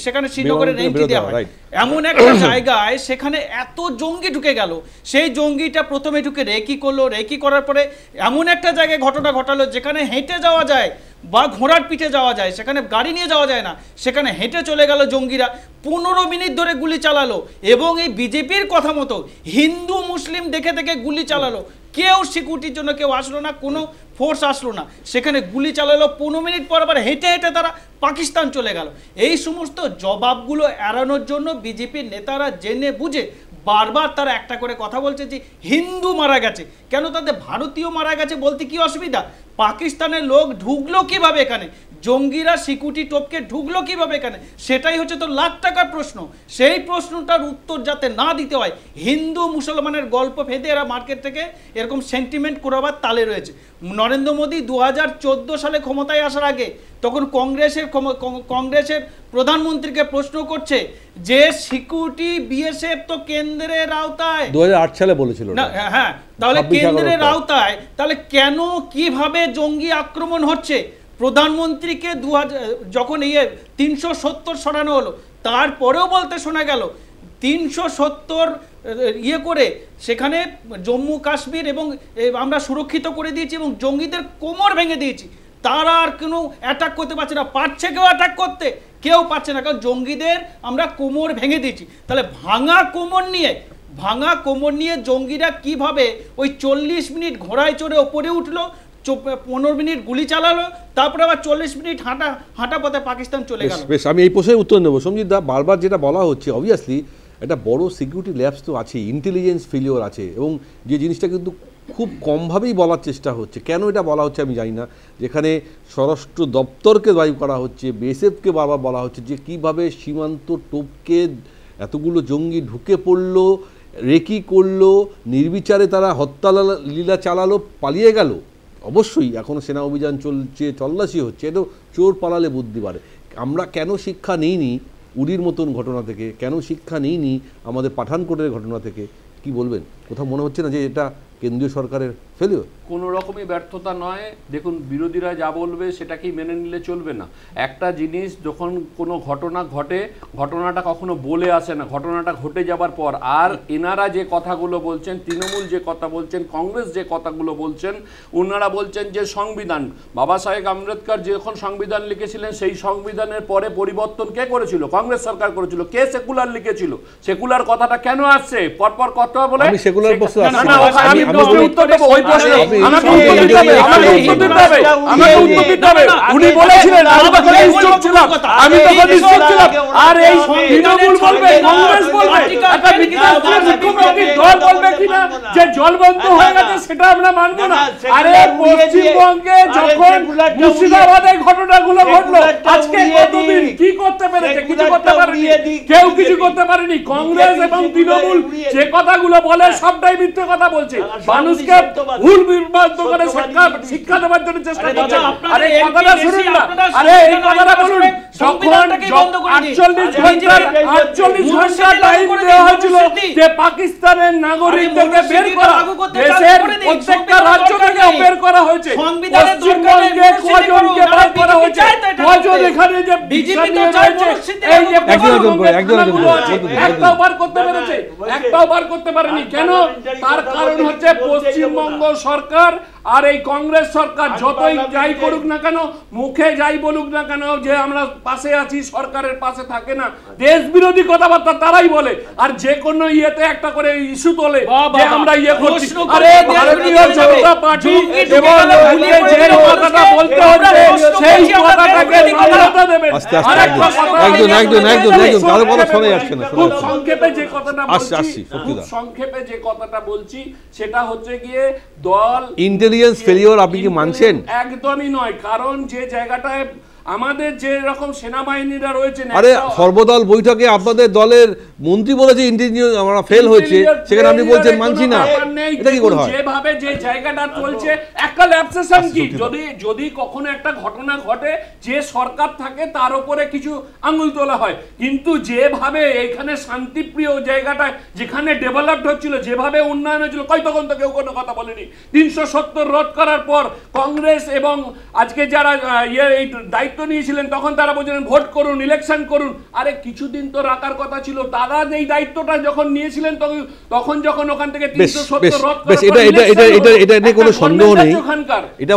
সেখানে শ্রীনগরের এন্ট্রি দেওয়া হয়, এমন একটা জায়গায় সেখানে এত জঙ্গি ঢুকে গেল। সেই জঙ্গিটা প্রথমে ঢুকে রেকি করলো, রেকি করার পরে এমন একটা জায়গায় ঘটনা ঘটালো যেখানে হেঁটে যাওয়া যায় বা ঘোড়ার পিঠে যাওয়া যায়, সেখানে গাড়ি নিয়ে যাওয়া যায় না, সেখানে হেঁটে চলে গেল জঙ্গিরা, 15 মিনিট ধরে গুলি চালালো এবং এই বিজেপির কথা মতো হিন্দু মুসলিম দেখে দেখে গুলি চালালো। কেউ সিকিউরিটির জন্য কেউ আসলো না, কোনো ফোর্স আসলো না, সেখানে গুলি চালালো। 15 মিনিট পর আবার হেঁটে হেঁটে তারা পাকিস্তান চলে গেল। এই সমস্ত জবাবগুলো এড়ানোর জন্য বিজেপির নেতারা জেনে বুঝে বারবার তারা একটা করে কথা বলছে যে হিন্দু মারা গেছে। কেন তাদের ভারতীয় মারা গেছে বলতে কি অসুবিধা? পাকিস্তানের লোক ঢুকলো কিভাবে এখানে, জঙ্গিরা সিকিউরিটি টপকে ঢুকলো কিভাবে এখানে, সেটাই হচ্ছে তো লাখ টাকার প্রশ্ন। সেই প্রশ্নটার উত্তর যাতে না দিতে হয়, হিন্দু মুসলমানের গল্প ফেঁদে এরা মার্কেট থেকে এরকম সেন্টিমেন্ট করাবার তালে রয়েছে। নরেন্দ্র মোদী 2014 সালে ক্ষমতায় আসার আগে তখন কংগ্রেসের প্রধানমন্ত্রীকে প্রশ্ন করছে যে সিকিউরিটি বিএসএফ তো কেন্দ্রের আওতায়, 2008 সালে বলেছিল না, হ্যাঁ, তাহলে কেন্দ্রের আওতায়, তাহলে কেন কিভাবে জঙ্গি আক্রমণ হচ্ছে? প্রধানমন্ত্রীকে যখন 370 সরানো হলো তারপরেও বলতে শোনা গেল 370 করে সেখানে জম্মু কাশ্মীর এবং আমরা সুরক্ষিত করে দিয়েছি এবং জঙ্গিদের কোমর ভেঙে দিয়েছি। তারা আর কোনো অ্যাটাক করতে পারছে না, পারছে কেউ অ্যাটাক করতে? কেউ পারছে না, কারণ জঙ্গিদের আমরা কোমর ভেঙে দিয়েছি। তাহলে ভাঙা কোমর নিয়ে জঙ্গিরা কিভাবে ওই 40 মিনিট ঘোড়ায় চড়ে ওপরে উঠলো, 15 মিনিট গুলি চালালো, তারপরে আবার 40 মিনিট হাঁটা পথে পাকিস্তান চলে গেল। বেশ, আমি এই প্রশ্নের উত্তর নেব। সমজিৎ দা, বারবার যেটা বলা হচ্ছে অবভিয়াসলি একটা বড় সিকিউরিটি ল্যাপস তো আছে, ইন্টেলিজেন্স ফেলিওর আছে, এবং যে জিনিসটা কিন্তু খুব কমভাবেই বলার চেষ্টা হচ্ছে। কেন এটা বলা হচ্ছে আমি জানি না। যেখানে স্বরাষ্ট্র দপ্তরকে দায়ী করা হচ্ছে, বিএসএফকে বারবার বলা হচ্ছে যে কীভাবে সীমান্ত টপকে এতগুলো জঙ্গি ঢুকে পড়লো, রেকি করলো, নির্বিচারে তারা হত্যা লীলা চালালো, পালিয়ে গেল। অবশ্যই এখনও সেনা অভিযান চলছে, তল্লাশি হচ্ছে, এটা চোর পালালে বুদ্ধি বাড়ে। আমরা কেন শিক্ষা নিইনি উড়ির মতন ঘটনা থেকে, কেন শিক্ষা নিইনি আমাদের পাঠানকোটের ঘটনা থেকে? কি বলবেন? কোথাও মনে হচ্ছে না যে এটা কেন্দ্রীয় সরকারের ফেলিওর? কোনো রকমই ব্যর্থতা নয়। দেখুন, বিরোধীরা যা বলবে সেটাকেই মেনে নিলে চলবে না। একটা জিনিস যখন কোনো ঘটনা ঘটে, ঘটনাটা কখনো বলে আসে না, ঘটনাটা ঘটে যাবার পর। আর এনারা যে কথাগুলো বলছেন, তৃণমূল যে কথা বলছেন, কংগ্রেস যে কথাগুলো বলছেন, ওনারা বলছেন যে সংবিধান, বাবা সাহেব আম্বেদকর যখন সংবিধান লিখেছিলেন সেই সংবিধানের পরে পরিবর্তন কে করেছিল? কংগ্রেস সরকার করেছিল। কে সেকুলার লিখেছিল? সেকুলার কথাটা কেন আসছে পরপর কথা বলে? আমি সেকুলার বলতে উত্তর দেবো ওই প্রশ্ন। আমাকে উত্তর দিতে হবে। উনি বলেছিলেন, আমি তখন নিশ্চুপ ছিলাম। আর এই তৃণমূল বলবে, কংগ্রেস বলবে, একটা মুখ্যমন্ত্রী দল বলবে কিনা যে জল বন্ধ হয়ে গেছে সেটা আমরা মানবো না। আরে পশ্চিমবঙ্গে যখন মুর্শিদাবাদে ঘটনাগুলো ঘটলো, আজকে কতদিন কি করতে পেরেছে? কিছু করতে পারেনি, কেউ কিছু করতে পারেনি। কংগ্রেস এবং তৃণমূল যে কথাগুলো বলে সবটাই মিথ্যে কথা বলছে, মানুষকে ভুল বিভ্রান্ত করে শিক্ষা দেওয়ার জন্য চেষ্টা করছে। আরে কথাটা শুনুন না, আরে এই কথাটা বলুন। যখন 48 ঘন্টা টাইম দেওয়া হয়েছিল যে পাকিস্তানের নাগরিকদেরকে বের করা, দেশের প্রত্যেকটা রাজ্য থেকে বের করা হয়েছে, পশ্চিমবঙ্গে কজনকে বের করা হয়েছে, কজন এখানে যে বিজেপি রয়েছে, এই যে একটাও বার করতে পেরেছে? একটাও বার করতে পারেনি। কেন? তার কারণ হচ্ছে পশ্চিমবঙ্গ সরকার আর এই কংগ্রেস সরকার যতই যাই করুক না কেন, মুখে যাই বলুক না কেন যে আমরা পাশে আছি, সরকারের পাশে থাকে না, দেশ বিরোধী কথাবার্তা তারাই বলে। আর যে কোনো ইয়েতে একটা করে ইস্যু তোলে যে আমরা ইয়ে করছি। আরে ভারতীয় জনতা পার্টি এবং যে কথাটা বলতে হচ্ছে সেই কথাটাকে মান্যতা দেবেন। খুব সংক্ষেপে যে কথাটা বলছি সেটা হচ্ছে গিয়ে দল ইন্টেলিজেন্স ফেলিওর আপনি কি মানছেন? একদমই নয়, কারণ যে জায়গাটায় আমাদের যে রকম সেনাবাহিনীরা রয়েছে, আরে সর্বদল বৈঠকে আপনাদের দলের মন্ত্রী বলেছে ইন্টেলিজেন্স আমরা ফেল হয়েছে, সেখানে আপনি বলছেন মানছি না, এটা কি করে হয়? যেভাবে যে জায়গাটা চলছে একটা ল্যাপসেশন কি, যদি কখনো একটা ঘটনা ঘটে যে সরকার থাকে তার উপরে কিছু আঙুল তোলা হয়, কিন্তু যেভাবে এখানে শান্তিপ্রিয় জায়গাটায় যেখানে ডেভেলপড হচ্ছিল, যেভাবে উন্নয়ন হচ্ছিল, তখন তো কেউ কোনো কথা বলেনি। 370 রদ করার পর কংগ্রেস এবং আজকে যারা এই দায়িত্ব নিয়েছিলেন তখন তারা বলছিলেন ভোট করুন, ইলেকশন করুন। আরে কিছুদিন তো রাখার কথা ছিল। তারা এই দায়িত্বটা যখন নিয়েছিলেন তখন যখন ওখান থেকে 370 রদ করার পর এটা নিয়ে কোনো সন্দেহ নেই, এটা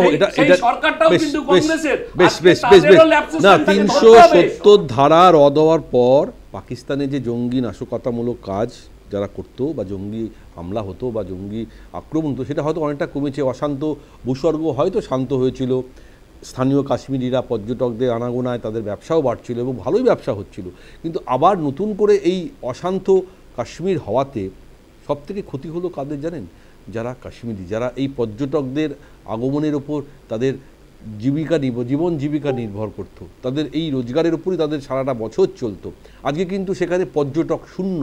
সরকারটাও কিন্তু কংগ্রেসের। না, 370 ধারা রদ হওয়ার পর পাকিস্তানে যে জঙ্গি নাশকতামূলক কাজ যারা করতো বা জঙ্গি হামলা হতো বা জঙ্গি আক্রমণ হতো সেটা হয়তো অনেকটা কমেছে। অশান্ত ভূস্বর্গ হয়তো শান্ত হয়েছিল, স্থানীয় কাশ্মীরিরা পর্যটকদের আনাগোনায় তাদের ব্যবসাও বাড়ছিল এবং ভালোই ব্যবসা হচ্ছিল। কিন্তু আবার নতুন করে এই অশান্ত কাশ্মীর হওয়াতে সবথেকে ক্ষতি হলো কাদের জানেন? যারা কাশ্মীরি, যারা এই পর্যটকদের আগমনের ওপর তাদের জীবন জীবিকা নির্ভর করত, তাদের এই রোজগারের উপরই তাদের সারাটা বছর চলতো। আজকে কিন্তু সেখানে পর্যটক শূন্য।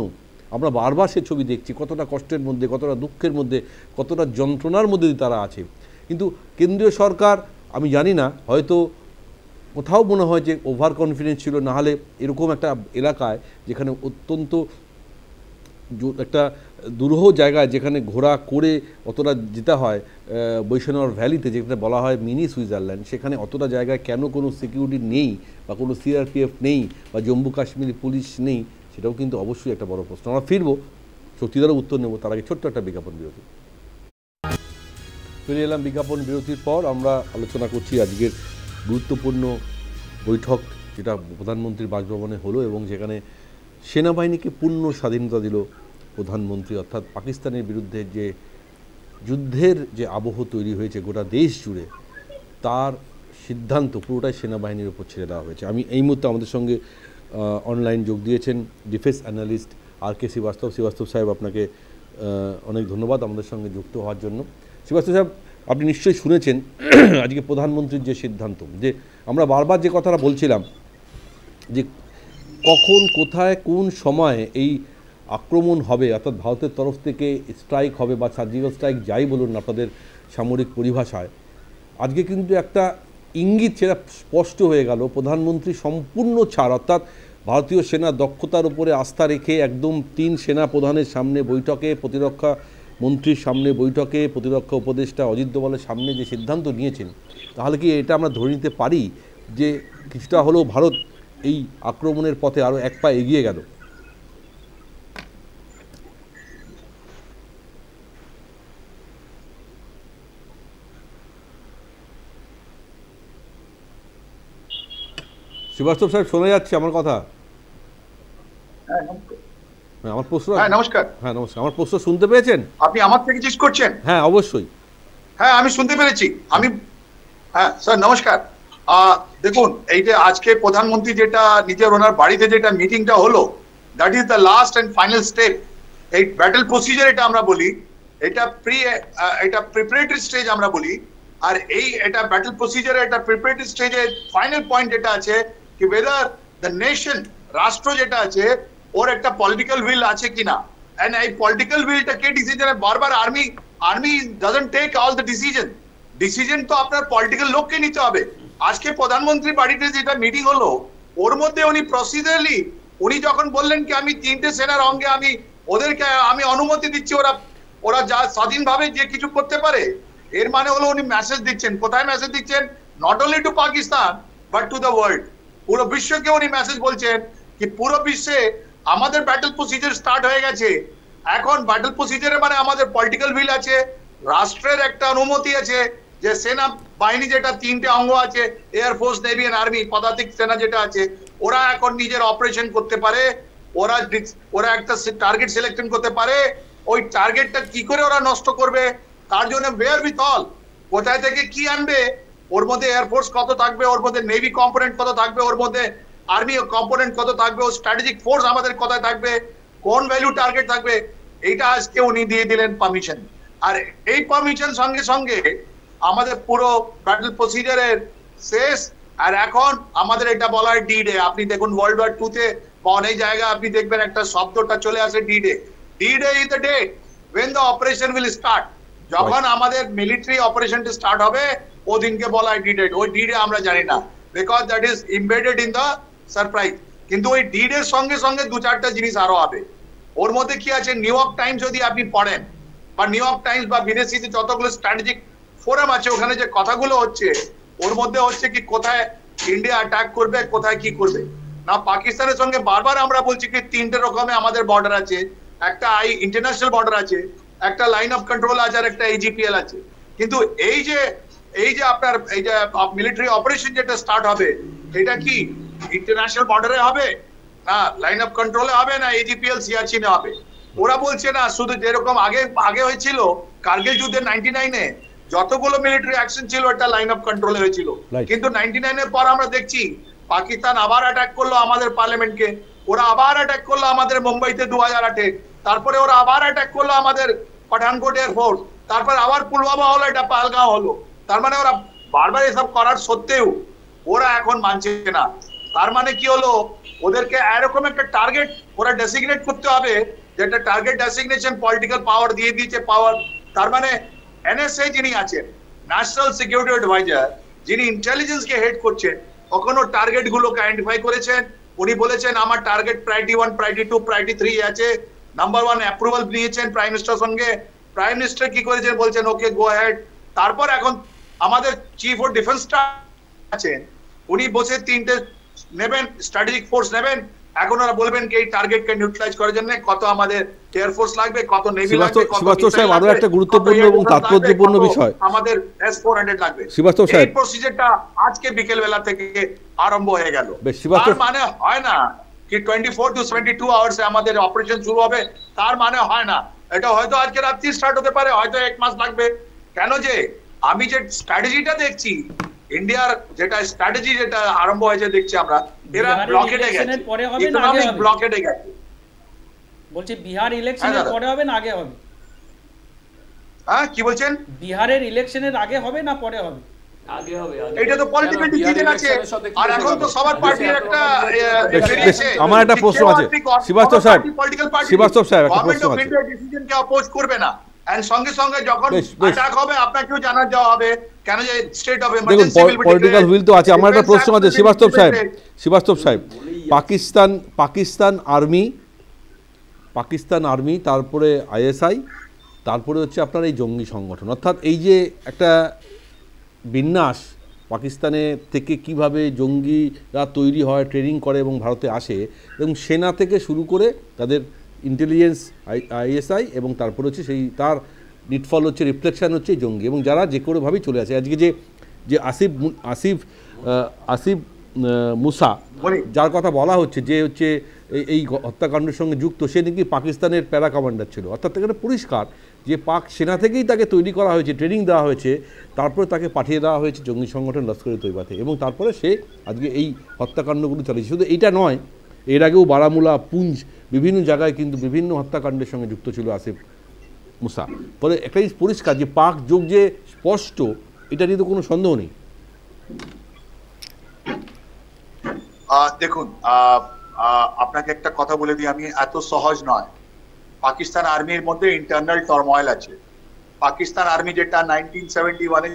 আমরা বারবার সে ছবি দেখছি, কতটা কষ্টের মধ্যে, কতটা দুঃখের মধ্যে, কতটা যন্ত্রণার মধ্যে তারা আছে। কিন্তু কেন্দ্রীয় সরকার, আমি জানি না, হয়তো কোথাও মনে হয় যে ওভার কনফিডেন্স ছিল, নাহলে এরকম একটা এলাকায় যেখানে অত্যন্ত একটা দুরূহ জায়গায় যেখানে ঘোরা করে অতটা যেতে হয়, বৈষ্ণব ভ্যালিতে যেখানে বলা হয় মিনি সুইজারল্যান্ড, সেখানে অতটা জায়গায় কেন কোনো সিকিউরিটি নেই বা কোনো সিআরপিএফ নেই বা জম্মু কাশ্মীর পুলিশ নেই, সেটাও কিন্তু অবশ্যই একটা বড় প্রশ্ন। আমরা ফিরবো, শক্তিদারও উত্তর নেব, তার আগে ছোট্ট একটা বিজ্ঞাপন বিরতি। ফিরে এলাম বিজ্ঞাপন বিরতির পর। আমরা আলোচনা করছি আজকের গুরুত্বপূর্ণ বৈঠক যেটা প্রধানমন্ত্রীর বাসভবনে হলো এবং যেখানে সেনাবাহিনীকে পূর্ণ স্বাধীনতা দিল প্রধানমন্ত্রী, অর্থাৎ পাকিস্তানের বিরুদ্ধে যে যুদ্ধের যে আবহ তৈরি হয়েছে গোটা দেশ জুড়ে, তার সিদ্ধান্ত পুরোটাই সেনাবাহিনীর উপর ছেড়ে দেওয়া হয়েছে। আমি এই মুহূর্তে আমাদের সঙ্গে অনলাইন যোগ দিয়েছেন defence analyst RK Srivastava. Srivastava সাহেব, আপনাকে অনেক ধন্যবাদ আমাদের সঙ্গে যুক্ত হওয়ার জন্য। শ্রীবাস্তব সাহেব, আপনি নিশ্চয়ই শুনেছেন আজকে প্রধানমন্ত্রীর যে সিদ্ধান্ত, যে আমরা বারবার যে কথাটা বলছিলাম যে কখন কোথায় কোন সময়ে এই আক্রমণ হবে, অর্থাৎ ভারতের তরফ থেকে স্ট্রাইক হবে বা সার্জিক্যাল স্ট্রাইক যাই বলুন আপনাদের সামরিক পরিভাষায়, আজকে কিন্তু একটা ইঙ্গিত সেটা স্পষ্ট হয়ে গেল। প্রধানমন্ত্রী সম্পূর্ণ ছাড়, অর্থাৎ ভারতীয় সেনা দক্ষতার উপরে আস্থা রেখে একদম 3 সেনা প্রধানের সামনে বৈঠকে, প্রতিরক্ষা মন্ত্রীর সামনে বৈঠকে, প্রতিরক্ষা উপদেষ্টা অজিত দোভালের সামনে যে সিদ্ধান্ত নিয়েছেন, তাহলে কি এটা আমরা ধরে নিতে পারি যে কিছুটা হলেও ভারত এই আক্রমণের পথে আরও এক পা এগিয়ে গেল? শ্রীবাস্তব সাহেব, শোনা যাচ্ছে আমার কথা? আমার প্রশ্ন, নমস্কার। হ্যাঁ নমস্কার, আমার প্রশ্ন শুনতে পেয়েছেন? আপনি আমার থেকে জিজ্ঞেস করছেন? হ্যাঁ অবশ্যই। হ্যাঁ আমি শুনতে পেরেছি। হ্যাঁ স্যার নমস্কার। দেখুন, এই যে আজকে প্রধানমন্ত্রী যেটা নিজের ওনার বাড়িতে যেটা মিটিংটা হলো, that is the last and final step. এই ব্যাটল প্রসিজার এটা আমরা বলি, এটা প্রিপারেটরি স্টেজ আমরা বলি। আর এটা ব্যাটল প্রসিজারে এটা প্রিপারেটরি স্টেজে ফাইনাল পয়েন্ট যেটা আছে কি whether the nation, রাষ্ট্র যেটা আছে ওর একটা পলিটিক্যাল উইল আছে কিনা। এন্ড এই পলিটিক্যাল উইলটা কে ডিসিশনে, বারবার army doesn't take all the decision তো আপনার পলিটিক্যাল লোককে নিতে হবে। আজকে প্রধানমন্ত্রী বাড়িতে যেটা মিটিং হলো, ওর মধ্যে উনি প্রসিজারলি উনি যখন বললেন কি আমি 3টে সেনার অঙ্গে ওদেরকে আমি অনুমতি দিচ্ছি, ওরা যা স্বাধীনভাবে যে কিছু করতে পারে, এর মানে হলো উনি মেসেজ দিচ্ছেন। কোথায় মেসেজ দিচ্ছেন? Not only to Pakistan but to the world, পুরো বিশ্বকে উনি মেসেজ বলছেন কি পুরো বিশ্বে আমাদের ব্যাটল প্রসিজার স্টার্ট হয়ে গেছে। এখন ব্যাটল প্রসিজারে মানে আমাদের পলিটিক্যাল উইল আছে, রাষ্ট্রের একটা অনুমতি আছে যে সেনা বাহিনী যেটা 3টে অঙ্গ আছে, এয়ারফোর্স, নেভি এন্ড আর্মি, পদাতিক সেনা যেটা আছে, ওরা এখন নিজের অপারেশন করতে পারে, ওরা একটা টার্গেট সিলেকশন করতে পারে। ওই টার্গেটটা কি করে ওরা নষ্ট করবে তার জন্য ওয়্যার উইথ অল, কোথায় থেকে কি আনবে, ওর মধ্যে এয়ারফোর্স কত থাকবে, ওর মধ্যে নেভি কম্পোনেন্ট কত থাকবে, ওর মধ্যে আর্মি কম্পোনেন্ট কত থাকবে, ও স্ট্র্যাটেজিক ফোর্স আমাদের কোথায় থাকবে, কোন ভ্যালু টার্গেট থাকবে, এইটা আজকে উনি দিয়ে দিলেন পারমিশন। আর এই পারমিশন সঙ্গে সঙ্গে আমাদের পুরো ব্যাটল প্রসিজারের শেষ। আর এখন আমাদের এটা বলা হয় ডি ডে। আপনি দেখুন ওয়ার্ল্ড ওয়ার 2 তে বা অনেক জায়গায় আপনি দেখবেন একটা শব্দটা চলে আসে D day. D day is the day when the operation will start। যখন আমাদের মিলিটারি অপারেশনটা স্টার্ট হবে ও দিনকে বলা হয় ডি ডে। ওই ডি ডে আমরা জানি না, because that is embedded in the surprise. কিন্তু ওই ডি ডে সঙ্গে সঙ্গে 2-4টা জিনিস আরো হবে। ওর মধ্যে কি আছে, নিউ ইয়র্ক টাইমস যদি আপনি পড়েন বা নিউ ইয়র্ক টাইমস বা বিদেশিতে যতগুলো স্ট্র্যাটেজিক ফোরাম আছে ওখানে যে কথাগুলো হচ্ছে, ওর মধ্যে হচ্ছে কি কোথায় ইন্ডিয়া অ্যাটাক করবে, কোথায় কি করবে না। পাকিস্তানের সঙ্গে বারবার আমরা বলছি কি 3টে রকমে আমাদের বর্ডার আছে, একটা ইন্টারন্যাশনাল বর্ডার আছে, একটা লাইন অফ কন্ট্রোল আছে, আর একটা এজিপিএল আছে। কিন্তু এই যে আপনার এই যে মিলিটারি অপারেশন যেটা স্টার্ট হবে, এটা কি ইন্টারন্যাশনাল বর্ডারে হবে না লাইন অফ কন্ট্রোলে হবে না এজিপিএল সিয়াচিনে হবে? ওরা বলছে না, শুধু যেরকম আগে হয়েছিল কার্গিল যুদ্ধে 99-এ যতগুলো মিলিটারি অ্যাকশন ছিল এটা লাইন অফ কন্ট্রোলে হয়েছিল। কিন্তু 99-এর পর আমরা দেখছি পাকিস্তান আবার অ্যাটাক করলো আমাদের পার্লামেন্টকে, ওরা আবার অ্যাটাক করলো আমাদের মুম্বাইতে 2008-এ, তারপরে ওরা আবার অ্যাটাক করলো আমাদের পাঠানকোট এয়ারফোর্স, তারপর আবার পুলওয়ামা হলো, এটা পালগাঁও হলো। তার মানে ওরা বারবার এসব করার সত্ত্বেও ওরা এখন মানছে না। তার মানে কি হলো, ওদেরকে এরকম একটা টার্গেট ওরা ডেসিগনেট করতে হবে, যেটা টার্গেট ডেসিগনেশন পলিটিক্যাল পাওয়ার দিয়ে দিয়েছে পাওয়ার। তার মানে এনএসএ যিনি আছেন, ন্যাশনাল সিকিউরিটি অ্যাডভাইজার, যিনি ইন্টেলিজেন্স কে হেড করছেন, কখনো টার্গেট গুলোকে আইডেন্টিফাই করেছেন। উনি বলেছেন আমার টার্গেট প্রায়োরিটি 1, প্রায়োরিটি 2, প্রায়োরিটি 3 আছে। নাম্বার 1 অ্যাপ্রুভাল নিয়েছেন প্রাইম মিনিস্টার সঙ্গে। প্রাইম মিনিস্টার কি করেছেন, বলছেন ওকে গো হেড। তারপর এখন আমাদের চিফ অফ ডিফেন্স স্টাফ আছেন, উনি বসে 3টে নেবেন, স্ট্র্যাটেজিক ফোর্স নেবেন। এখন ওরা বলবেন কি এই টার্গেটকে নিউট্রালাইজ করার জন্য কত আমাদের এয়ারফোর্স লাগবে, কত নেভি লাগবে, কত শ্রীবাস্তব সাহেব, আরো একটা গুরুত্বপূর্ণ এবং তাৎপর্যপূর্ণ বিষয়, আমাদের S-400 লাগবে। শ্রীবাস্তব সাহেব, এই প্রসিজারটা আজকে বিকেল বেলা থেকে আরম্ভ হয়ে গেল। তার মানে হয় না কি 24 to 72 আওয়ার্সে আমাদের অপারেশন শুরু হবে, তার মানে হয় না। এটা হয়তো আজকে রাত্রি স্টার্ট হতে পারে, হয়তো 1 মাস লাগবে। কেন যে আমি যে স্ট্র্যাটেজিটা দেখছি, ইন্ডিয়ার যেটা স্ট্র্যাটেজি যেটা আরম্ভ হয়েছে দেখছি আমরা, এরা ব্লকেডে গেছে, ইকোনমিক ব্লকেডে গেছে। বলছি বিহার ইলেকশনের পরে হবে না আগে হবে? হ্যাঁ, কি বলছেন? বিহারের ইলেকশনের আগে হবে না পরে হবে? আগে হবে। এটা তো পলিটিক্যাল ডিসিশন আছে, আর এখন তো সবার পার্টির একটা আমার একটা প্রশ্ন আছে শ্রীবাস্তব সাহেব, শ্রীবাস্তব সাহেব একটা প্রশ্ন আছে। ডিসিশনকে অপোজ করবে না, এন্ড সঙ্গে সঙ্গে যখন অ্যাটাক হবে আপনাকেও জানার দেওয়া হবে, কেন যে state of emergency will be political wheel তো আছে। আমার একটা প্রশ্ন আছে শ্রীবাস্তব সাহেব, পাকিস্তান আর্মি, তারপরে আইএসআই, তারপরে হচ্ছে আপনার এই জঙ্গি সংগঠন, অর্থাৎ এই যে একটা বিন্যাস পাকিস্তানে থেকে কিভাবে জঙ্গিরা তৈরি হয়, ট্রেনিং করে এবং ভারতে আসে, এবং সেনা থেকে শুরু করে তাদের ইন্টেলিজেন্স আইএসআই, এবং তারপরে হচ্ছে সেই তার নিটফল হচ্ছে রিফ্লেকশন হচ্ছে জঙ্গি, এবং যারা যে কোনোভাবেই চলে আসে। আজকে যে আসিফ মুসা যার কথা বলা হচ্ছে যে হচ্ছে এই হত্যাকাণ্ডের সঙ্গে যুক্ত, সে নাকি পাকিস্তানের প্যারা কমান্ডার ছিল। অর্থাৎ এখানে পরিষ্কার যে পাক সেনা থেকেই তাকে তৈরি করা হয়েছে, ট্রেনিং দেওয়া হয়েছে, তারপরে তাকে পাঠিয়ে দেওয়া হয়েছে জঙ্গি সংগঠন লস্করে তৈবাতে, এবং তারপরে সে আজকে এই হত্যাকাণ্ডগুলো চালিয়েছে। শুধু এইটা নয়, এর আগেও বারামুলা, পুঞ্চ, বিভিন্ন জায়গায় কিন্তু বিভিন্ন হত্যাকাণ্ডের সঙ্গে যুক্ত ছিল আসিফ মুসা। ফলে একটাই পরিষ্কার যে পাক যোগ যে স্পষ্ট, এটা নিয়ে তো কোনো সন্দেহ নেই। দেখুন, আপনাকে একটা কথা বলে দিই, আমি এত সহজ নয়। পাকিস্তান আর্মির মধ্যে ইন্টারনাল টার্ময়েল আছে। পাকিস্তান আর্মি যেটা 1971-এ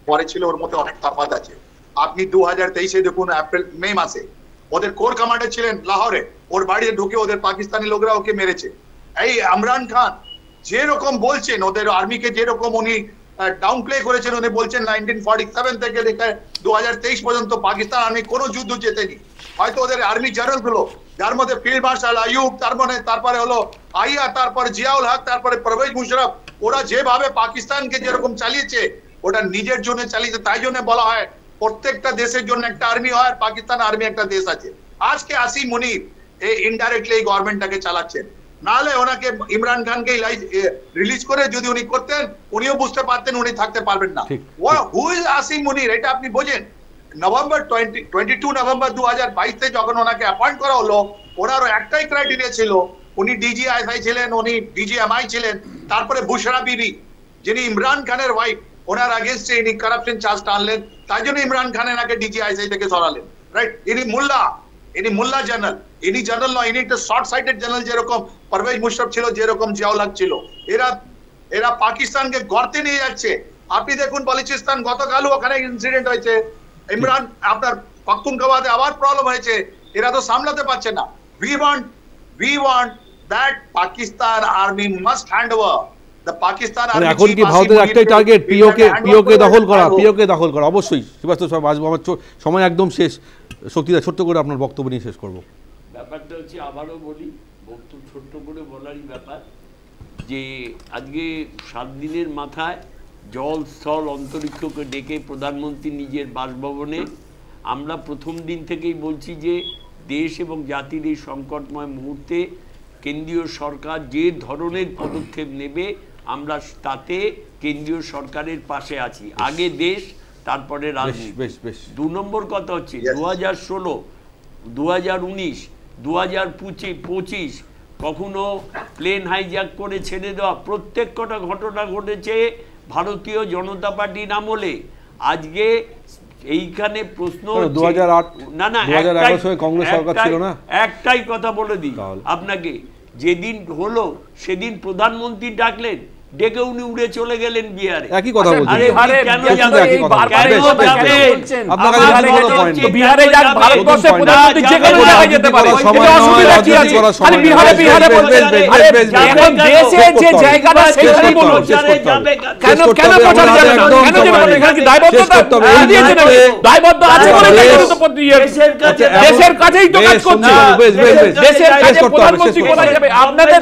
পরে ছিল, ওর মধ্যে অনেক তফাৎ আছে। আপনি 2023-এ দেখুন, মে মাসে ওদের কোর কমান্ডার ছিলেন লাহোরে, ওর বাড়িতে ঢুকে ওদের পাকিস্তানি লোকরা ওকে মেরেছে। এই ইমরান খান যেরকম বলছেন, ওদের আর্মিকে যেরকম উনি ডাউন প্লে করেছেন, উনি বলছেন 1947 থেকে 2023 পর্যন্ত পাকিস্তান আর্মি কোনো যুদ্ধ জেতেনি। হয়তো ওদের আর্মি জেনারেল গুলো, যার মধ্যে ফিল্ড মার্শাল আইয়ুব, তারপরে হলো আইয়া, তারপরে জিয়াউল হক, তারপরে পারভেজ মুশারফ, ওরা যেভাবে পাকিস্তানকে যেরকম চালিয়েছে ওটা নিজের জন্য চালিয়েছে, তাই জন্য বলা হয় প্রত্যেকটা দেশের জন্য একটা আর্মি হয়, আর পাকিস্তান আর্মি একটা দেশ আছে। আজকে আসিম মুনির এই ইনডাইরেক্টলি এই গভর্নমেন্টটাকে চালাচ্ছেন, নাহলে ওনাকে ইমরান খানকে রিলিজ করে যদি উনি করতেন উনিও বুঝতে পারতেন উনি থাকতে পারবেন না। হু ইজ আসিম মুনির এটা আপনি বোঝেন। নভেম্বর 22 নভেম্বর 2022 যখন ওনাকে অ্যাপয়েন্ট করা হলো, ওনার একটাই ক্রাইটেরিয়া ছিল, উনি ডিজিআইএসআই ছিলেন, উনি ডিজিএমআই ছিলেন, তারপরে বুশরা বিবি যিনি ইমরান খানের ওয়াইফ, ওনার আগেনস্টে ইনি কারাপশন চার্জ টানলেন, তাই জন্য ইমরান খান এনাকে ডিজিআইএসআই থেকে সরালেন, রাইট? ইনি মোল্লা জেনারেল, ইনি জেনারেল নয়, ইনি একটা শর্ট সাইটেড জেনারেল, যেরকম পারভেজ মুশারফ ছিল, যেরকম জিয়াউল হক ছিল। এরা পাকিস্তানকে গর্তে নিয়ে যাচ্ছে। আপনি দেখুন বালুচিস্তান, গতকালও ওখানে ইনসিডেন্ট হয়েছে, ইমরান আপনার পাখতুনখোয়াতে আবার প্রবলেম হয়েছে, এরা তো সামলাতে পারছে না। we want that Pakistan army must hand over the Pakistan army। এখন কি ভারতের একটাই টার্গেট পিওকে দখল করা? অবশ্যই শিবাস্ত আমার সময় একদম শেষ। শক্তিদা ছোট্ট করে আপনার বক্তব্য নিয়ে শেষ করব। ব্যাপারটা হচ্ছে, আবারও বলি, বক্তব্য ছোট্ট করে বলারই ব্যাপার, যে আজকে 7 দিনের মাথায় জল স্থল অন্তরিক্ষকে ডেকে প্রধানমন্ত্রী নিজের বাসভবনে, আমরা প্রথম দিন থেকেই বলছি যে দেশ এবং জাতির এই সংকটময় মুহূর্তে কেন্দ্রীয় সরকার যে ধরনের পদক্ষেপ নেবে আমরা তাতে কেন্দ্রীয় সরকারের পাশে আছি। আগে দেশ, তারপরে রাজনীতি। 2 নম্বর কথা হচ্ছে 2016, 2019, 2025 কখনো প্লেন হাইজ্যাক করে ছেড়ে দেওয়া, প্রত্যেক কটা ঘটনা ঘটেছে ভারতীয় জনতা পার্টির আমলে। আজকে এইখানে প্রশ্ন, 2008 না 2011 কংগ্রেস সরকার ছিল না। একটাই কথা বলে দিই আপনাকে, যেদিন হলো সেদিন প্রধানমন্ত্রী ডাকলেন, ডেকে উনি উড়ে চলে গেলেন বিহারে। একই কথা বলছেন। আরে কেন যাবে? বিহারে যাক, ভারতবর্ষে প্রধানমন্ত্রী যেখানে জায়গায় যেতে পারে, এটা অসুবিধা কি আছে? খালি বিহারে বলতে, আরে এখন দেশে যে জায়গাটা সেখানে বলুন, কেন প্রচারে যাবে না? কেন যাবে না? এখানে কি দায়বদ্ধতা দিয়েছে না? দায়বদ্ধ আছে বলে দেশের কাছেই তো কাজ করছে। দেশের কাছে প্রধানমন্ত্রী কোথায় যাবে? আপনাদের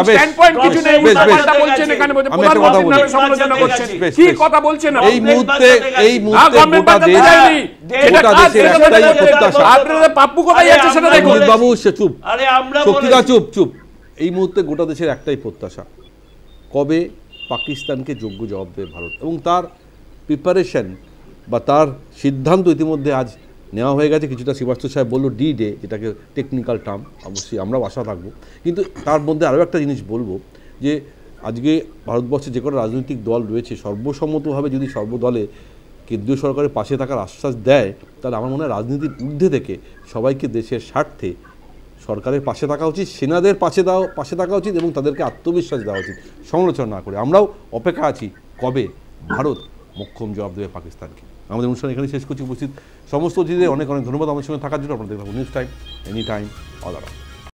স্ট্যান্ড পয়েন্ট কিছু নেই, এই মুহূর্তে গোটা দেশের একটাই প্রত্যাশা, কবে পাকিস্তানকে যোগ্য জবাব দেবে ভারত, এবং তার প্রিপারেশন বা তার সিদ্ধান্ত ইতিমধ্যে আজ নেওয়া হয়ে গেছে। কিছুটা শ্রীবাস্তব সাহেব বললো ডি-ডে, যেটাকে টেকনিক্যাল টার্ম, অবশ্যই আমরাও আশা থাকবো। কিন্তু তার মধ্যে আরও একটা জিনিস বলবো, যে আজকে ভারতবর্ষে যে কোনো রাজনৈতিক দল রয়েছে, সর্বসম্মতভাবে যদি সর্বদলে কেন্দ্রীয় সরকারের পাশে থাকার আশ্বাস দেয়, তাহলে আমার মনে হয় রাজনীতির ঊর্ধ্বে থেকে সবাইকে দেশের স্বার্থে সরকারের পাশে থাকা উচিত, সেনাদের পাশে থাকা উচিত, এবং তাদেরকে আত্মবিশ্বাস দেওয়া উচিত, সমালোচনা না করে। আমরাও অপেক্ষা আছি কবে ভারত মোক্ষম জবাব দেবে পাকিস্তানকে। আমাদের অনুষ্ঠান এখানে শেষ করছি। উপস্থিত সমস্ত অতিথিদের অনেক অনেক ধন্যবাদ আমাদের সঙ্গে থাকার জন্য। আপনাদের news time, any time, all around.